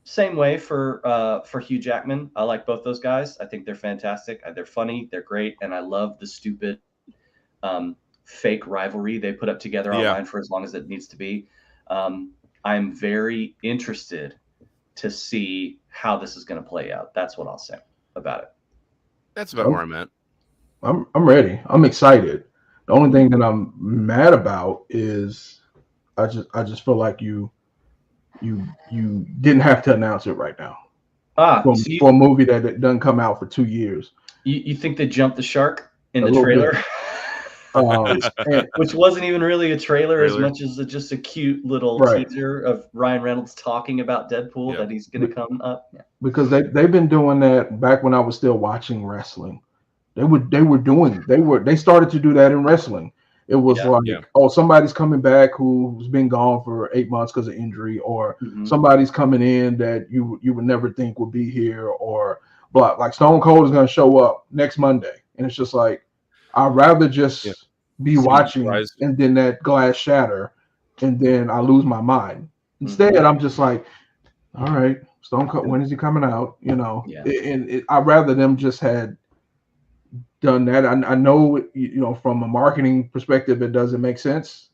same way for Hugh Jackman. I like both those guys. I think they're fantastic. They're funny. They're great, and I love the stupid fake rivalry they put up together online for as long as it needs to be. I'm very interested to see how this is going to play out. That's what I'll say about it.
That's about where I'm at.
I'm ready. I'm excited. The only thing that I'm mad about is I just feel like you you didn't have to announce it right now.
So
For a movie that doesn't come out for 2 years.
You think they jumped the shark in
A
the
little
trailer?
And
Which wasn't even really a trailer as much as just a cute little
Right.
teaser of Ryan Reynolds talking about Deadpool that he's going to come up. Yeah.
Because they've been doing that back when I was still watching wrestling. They started to do that in wrestling. It was oh, somebody's coming back who's been gone for 8 months because of injury, or somebody's coming in that you would never think would be here, or like Stone Cold is going to show up next Monday, and it's just like I'd rather just be watching and then that glass shatter, and then I lose my mind. Instead, I'm just like, all right, Stone Cold, when is he coming out? I'd rather them just had done that. I know, from a marketing perspective, it doesn't make sense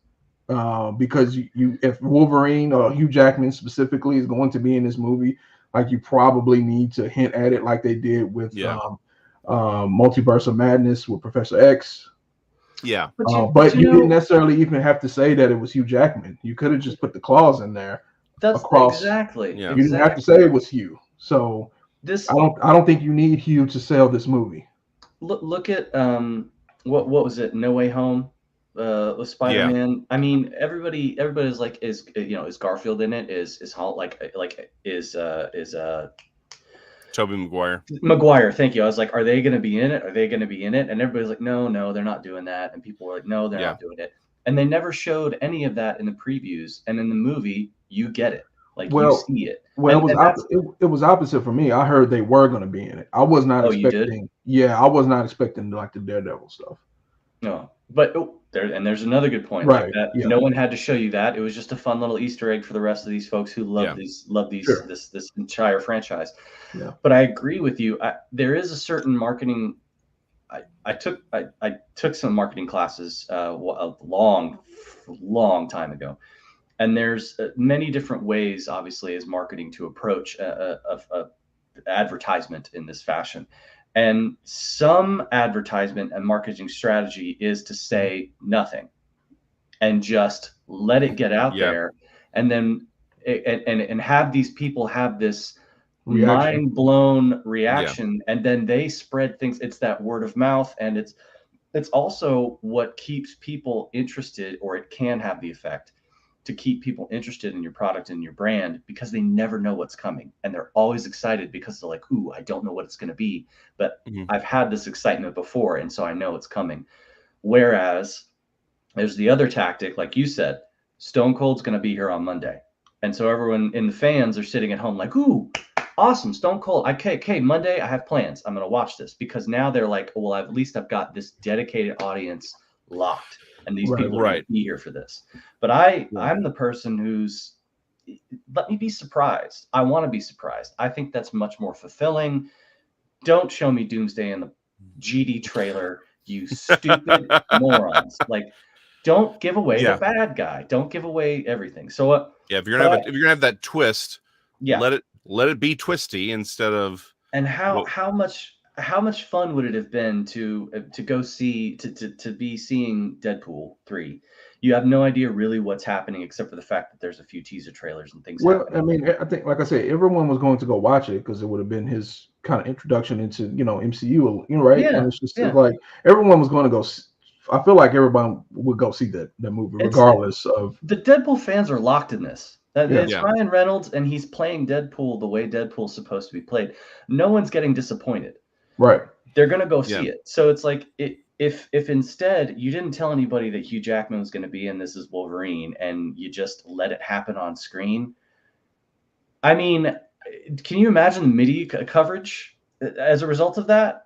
because if Wolverine or Hugh Jackman specifically is going to be in this movie, like you probably need to hint at it like they did with Multiverse of Madness with Professor X.
Yeah,
but you didn't necessarily even have to say that it was Hugh Jackman. You could have just put the clause in there.
That's
across.
Exactly.
You didn't have to say it was Hugh. So I don't think you need Hugh to sell this movie.
Look at what was it? No Way Home, with Spider-Man. Yeah. I mean, everybody's like, is Garfield in it? Is
Tobey Maguire.
Maguire, thank you. I was like, are they going to be in it? Are they going to be in it? And everybody's like, no, they're not doing that. And people were like, no, they're not doing it. And they never showed any of that in the previews. And in the movie, you get it. Like, you see it.
Well, it was opposite for me. I heard they were going to be in it. I was not expecting. Yeah, I was not expecting like the Daredevil stuff.
No, but there's another good point.
Right.
Like that. Yeah. No one had to show you that. It was just a fun little Easter egg for the rest of these folks who love this entire franchise.
Yeah.
But I agree with you. There is a certain marketing. I took some marketing classes a long time ago. And there's many different ways, obviously, as marketing to approach a advertisement in this fashion. And some advertisement and marketing strategy is to say nothing and just let it get out there, and then and have these people have this mind-blown reaction, and then they spread things. It's that word of mouth, and it's also what keeps people interested, or it can have the effect to keep people interested in your product and your brand, because they never know what's coming. And they're always excited because they're like, ooh, I don't know what it's going to be, but I've had this excitement before. And so I know it's coming. Whereas there's the other tactic, like you said, Stone Cold's going to be here on Monday. And so everyone in the fans are sitting at home like, ooh, awesome, Stone Cold. Okay, Monday, I have plans. I'm going to watch this, because now they're like, well, at least I've got this dedicated audience locked. And these people are going to be here for this. But I'm the person who's, let me be surprised. I want to be surprised. I think that's much more fulfilling. Don't show me Doomsday in the GD trailer, you stupid morons. Like, don't give away the bad guy. Don't give away everything. So
if you're gonna have that twist, let it be twisty instead of.
And how much fun would it have been to go see to be seeing Deadpool 3? You have no idea really what's happening, except for the fact that there's a few teaser trailers and things.
Well, I mean, I think, like I said, everyone was going to go watch it because it would have been his kind of introduction into MCU, right?
Yeah,
and it's just like everyone was going to go. I feel like everyone would go see that movie, regardless of.
The Deadpool fans are locked in this. It's Ryan Reynolds, and he's playing Deadpool the way Deadpool's supposed to be played. No one's getting disappointed.
Right.
They're going to go see it. So it's like, if instead you didn't tell anybody that Hugh Jackman was going to be in This Is Wolverine, and you just let it happen on screen. I mean, can you imagine the media coverage as a result of that?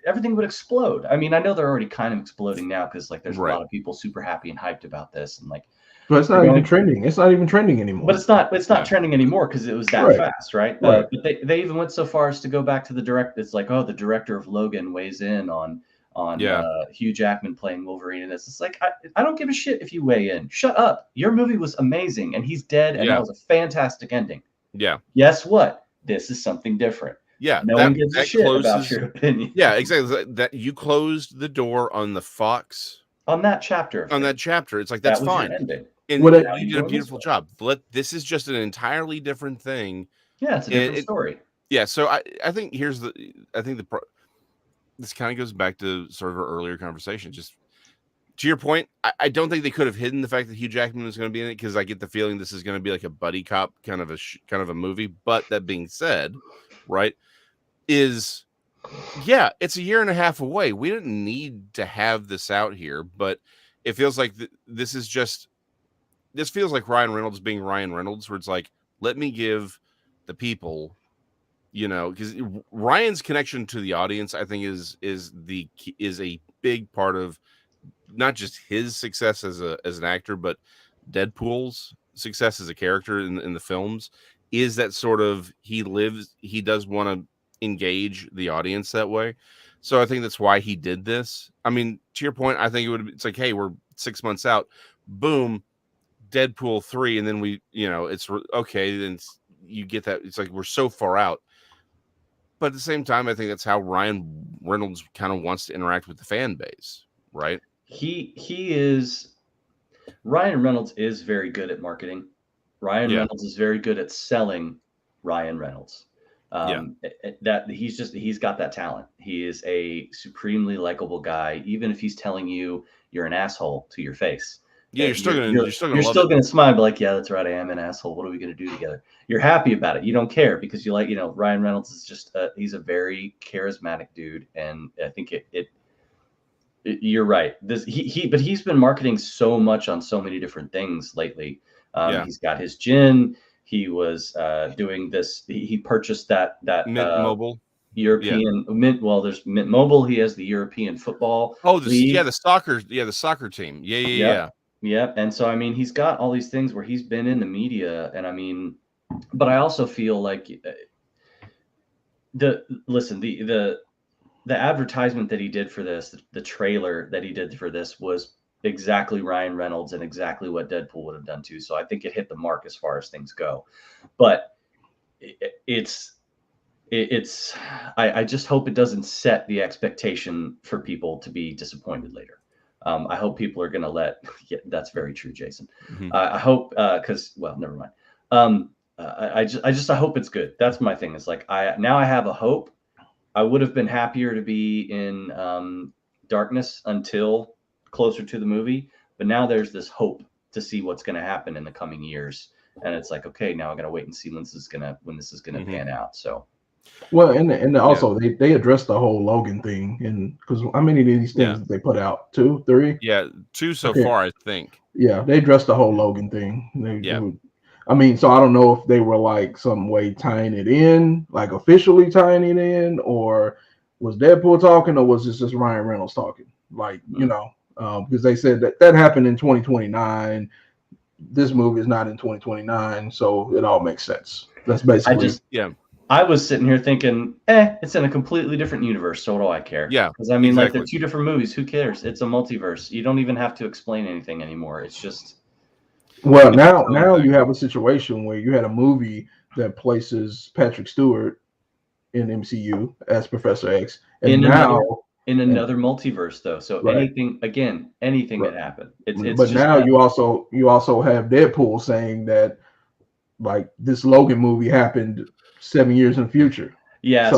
Everything would explode. I mean, I know they're already kind of exploding now, because like there's a lot of people super happy and hyped about this, and like.
But it's not even trending. It's not even trending anymore.
But it's not trending anymore because it was that fast, right? But they even went so far as to go back to the director. It's like, the director of Logan weighs in on Hugh Jackman playing Wolverine in this. It's like, I don't give a shit if you weigh in. Shut up. Your movie was amazing, and he's dead, and that was a fantastic ending.
Yeah.
Guess what? This is something different.
Yeah.
No one gives a shit about your opinion.
Yeah, exactly. That you closed the door on the Fox.
On that chapter.
It's like, that's fine. And
Well,
you did a beautiful job. This is just an entirely different thing.
Yeah, it's a different story.
Yeah, so I think this kind of goes back to sort of our earlier conversation. Just to your point, I don't think they could have hidden the fact that Hugh Jackman was going to be in it, because I get the feeling this is going to be like a buddy cop kind of a movie. But that being said, right, it's a year and a half away. We didn't need to have this out here, but it feels like this feels like Ryan Reynolds being Ryan Reynolds, where it's like, let me give the people, because Ryan's connection to the audience, I think, is a big part of not just his success as an actor, but Deadpool's success as a character in the films, is that sort of he does want to engage the audience that way. So I think that's why he did this. I mean, to your point, I think it's like, hey, we're 6 months out, boom, Deadpool 3, and then it's okay, then you get that. It's like we're so far out. But at the same time, I think that's how Ryan Reynolds kind of wants to interact with the fan base, right?
Ryan Reynolds is very good at marketing. Ryan Reynolds is very good at selling Ryan Reynolds. That he's got that talent. He is a supremely likable guy, even if he's telling you you're an asshole to your face.
Yeah, you're still
gonna smile and be like, yeah, that's right, I am an asshole. What are we gonna do together? You're happy about it. You don't care because you like, Ryan Reynolds is just he's a very charismatic dude, and I think you're right. But he's been marketing so much on so many different things lately. He's got his gin. He was doing this. He purchased that
Mint Mobile
European Mint. Well, there's Mint Mobile. He has the European football.
The soccer team.
Yeah. And so, I mean, he's got all these things where he's been in the media, and I mean, but I also feel like the advertisement that he did for this, the trailer that he did for this, was exactly Ryan Reynolds and exactly what Deadpool would have done too. So I think it hit the mark as far as things go. But I just hope it doesn't set the expectation for people to be disappointed later. I hope people are going to that's very true, Jason.
Mm-hmm.
I hope, never mind. I hope it's good. That's my thing. It's like, now I have a hope. I would have been happier to be in darkness until closer to the movie, but now there's this hope to see what's going to happen in the coming years. And it's like, okay, now I got to wait and see when this is going to pan out. So.
Well, and also they addressed the whole Logan thing, and because how many of these things that they put out? 2, 3?
Yeah, 2 so far, I think.
Yeah, they addressed the whole Logan thing. I mean, so I don't know if they were like some way tying it in, like officially tying it in, or was Deadpool talking, or was this just Ryan Reynolds talking? Like, because they said that happened in 2029. This movie is not in 2029, so it all makes sense. That's basically
I was sitting here thinking, it's in a completely different universe, so what do I care?
Yeah.
Because I mean, like, they're 2 different movies. Who cares? It's a multiverse. You don't even have to explain anything anymore. It's just.
Well, now you have a situation where you had a movie that places Patrick Stewart in MCU as Professor X, and
in another multiverse, though. So anything that happened.
But now you also have Deadpool saying that, like, this Logan movie happened 7 years in the future.
Yeah.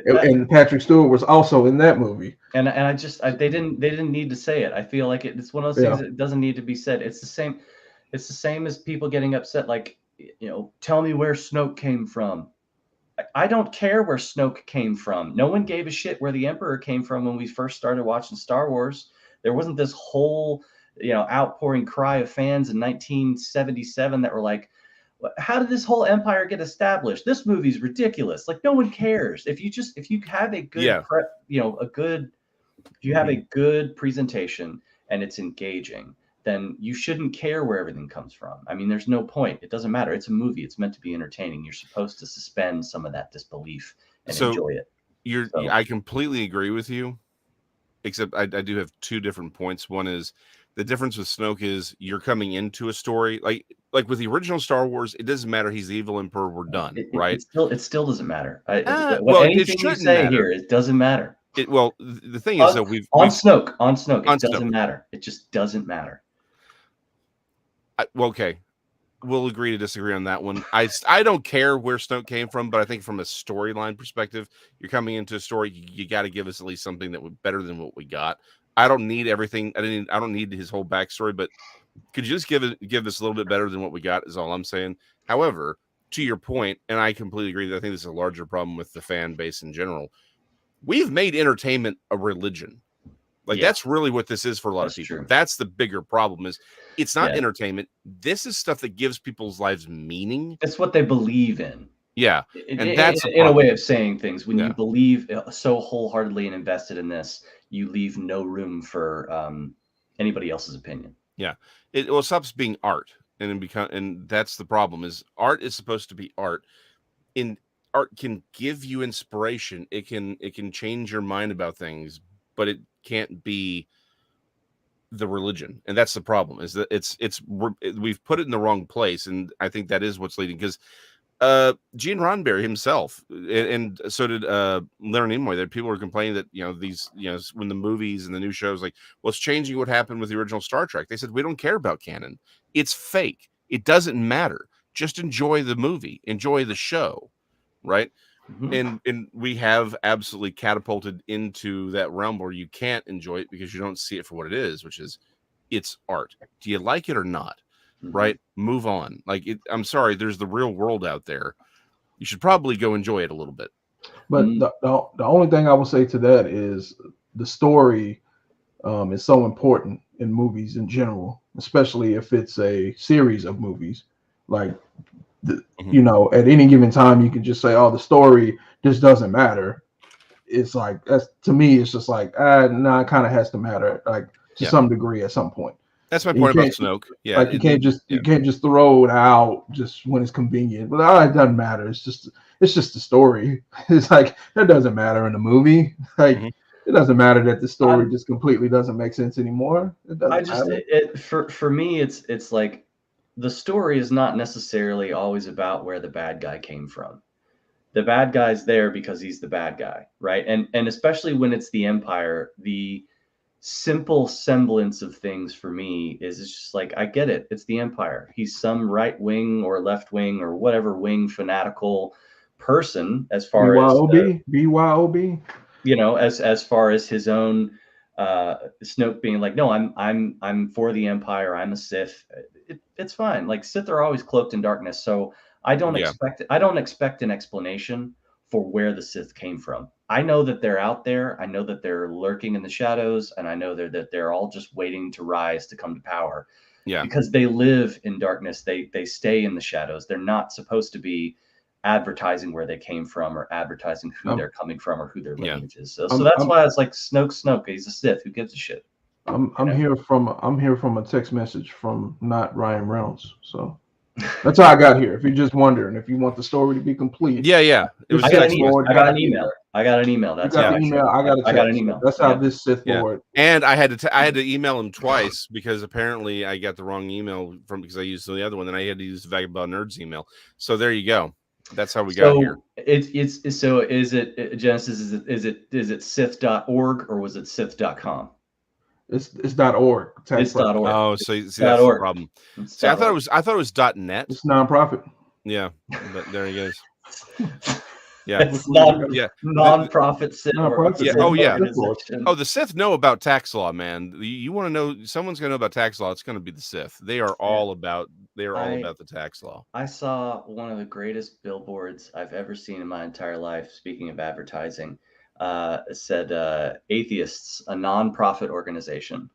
And Patrick Stewart was also in that movie.
And they didn't need to say it. I feel like it's one of those things that doesn't need to be said. It's the same. It's the same as people getting upset, like, tell me where Snoke came from. I don't care where Snoke came from. No one gave a shit where the Emperor came from when we first started watching Star Wars. There wasn't this whole, outpouring cry of fans in 1977 that were like, how did this whole empire get established? This movie's ridiculous. Like, no one cares. If you have a good a good presentation and it's engaging, then you shouldn't care where everything comes from. I mean, there's no point. It doesn't matter. It's a movie. It's meant to be entertaining. You're supposed to suspend some of that disbelief and enjoy it.
I completely agree with you, except I do have 2 different points. One is the difference with Snoke is you're coming into a story like with the original Star Wars. It doesn't matter. He's the evil emperor. We're done, right?
It still doesn't matter. Anything you say here, it doesn't matter.
The thing is that Snoke,
it doesn't matter. It just doesn't matter.
Okay. We'll agree to disagree on that one. I don't care where Snoke came from, but I think from a storyline perspective, you're coming into a story, you got to give us at least something that was better than what we got. I don't need everything. I don't need his whole backstory, but could you just give us a little bit better than what we got is all I'm saying. However, to your point, and I completely agree that I think this is a larger problem with the fan base in general. We've made entertainment a religion. Like that's really what this is for a lot of people.
True.
That's the bigger problem is it's not entertainment. This is stuff that gives people's lives meaning.
It's what they believe in.
Yeah. And that's
in a way of saying things. When you believe so wholeheartedly and invested in this, you leave no room for anybody else's opinion.
Yeah. It stops being art. And that's the problem is art is supposed to be art. Art can give you inspiration. It can change your mind about things, but it can't be the religion. And that's the problem is that we've put it in the wrong place. And I think that is what's leading because Gene Roddenberry himself and so did Leonard Nimoy, that people were complaining that, when the movies and the new shows, like, well, it's changing what happened with the original Star Trek. They said, we don't care about canon. It's fake. It doesn't matter. Just enjoy the movie, enjoy the show. Right. Mm-hmm. And we have absolutely catapulted into that realm where you can't enjoy it because you don't see it for what it is, which is it's art. Do you like it or not? Mm-hmm. Right. Move on. Like, I'm sorry, there's the real world out there. You should probably go enjoy it a little bit.
But the only thing I will say to that is the story is so important in movies in general, especially if it's a series of movies. Like, at any given time, you can just say, "Oh, the story just doesn't matter." It's like to me, it's just like, it kind of has to matter, like to some degree at some point.
That's my point about Snoke. Yeah,
like you can't just throw it out just when it's convenient. But it doesn't matter. It's just the story. It's like that doesn't matter in the movie. Like it doesn't matter that the story just completely doesn't make sense anymore. It doesn't
for me, it's like. The story is not necessarily always about where the bad guy came from. The bad guy's there because he's the bad guy, right? And especially when it's the Empire, the simple semblance of things for me is it's just like, I get it. It's the Empire. He's some right wing or left wing or whatever wing fanatical person as far
BYOB.
As far as his own Snoke being like, no, I'm for the Empire. I'm a Sith. It's fine. Like Sith are always cloaked in darkness, so I don't expect an explanation for where the Sith came from. I know that they're out there. I know that they're lurking in the shadows, and I know that they're all just waiting to rise to come to power. Yeah, because they live in darkness. They stay in the shadows. They're not supposed to be advertising where they came from or advertising who they're coming from or who their lineage is. So that's why it's like Snoke. He's a Sith. Who gives a shit?
I'm here from a text message from not Ryan Reynolds. So that's how I got here. If you're just wondering, if you want the story to be complete.
Yeah.
I got an email. That's how
I got an email. That's how this Sith Lord.
And I had to email him twice because apparently I got the wrong email because I used the other one, and I had to use the Vagabond Nerds email. So there you go. That's how we got here.
So is it Genesis? Is it Sith.org or was it Sith.com?
It's .org.
It's .org.
Oh, so see, that's the problem. See, I thought it was .net.
It's nonprofit.
Yeah, but there he goes. Yeah,
it's non-profit Sith.
Yeah. Oh yeah. Oh, the Sith know about tax law, man. You want to know? Someone's going to know about tax law. It's going to be the Sith. They are all about. They are all about the tax law.
I saw one of the greatest billboards I've ever seen in my entire life. Speaking of advertising, it said "Atheists, a non-profit organization."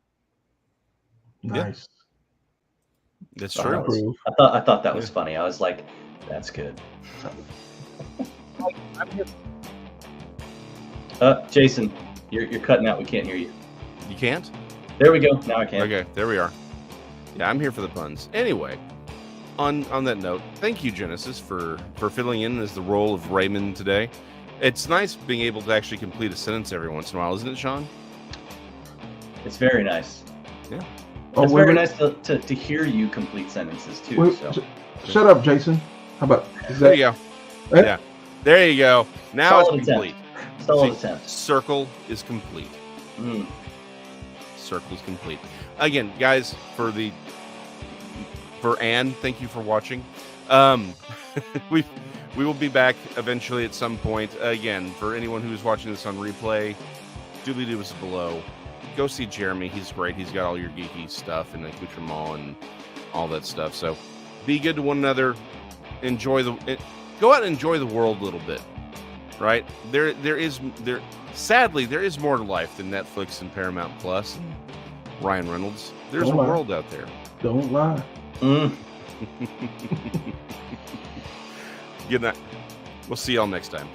Nice.
Yeah. That's true.
I thought that was funny. I was like, "That's good." Jason, you're cutting out. We can't hear you.
You can't?
There we go. Now I can.
Okay, there we are. Yeah, I'm here for the puns. Anyway, on that note, thank you, Genesis, for filling in as the role of Raymond today. It's nice being able to actually complete a sentence every once in a while, isn't it, Sean?
It's very nice.
Yeah.
It's very nice to hear you complete sentences too.
Shut up, Jason. How about
there you go. Yeah. There you go. Now
Solid
it's complete.
Solid attempt.
Circle is complete. Circle is complete. Again, guys, for the For Anne, thank you for watching. We will be back eventually at some point. Again, for anyone who's watching this on replay, doobly-doo is below. Go see Jeremy. He's great. He's got all your geeky stuff and accoutrement and all that stuff. So be good to one another. Go out and enjoy the world a little bit. Right? Sadly, there is more to life than Netflix and Paramount Plus and Ryan Reynolds. There's a world out there.
Don't lie.
Good night. We'll see y'all next time.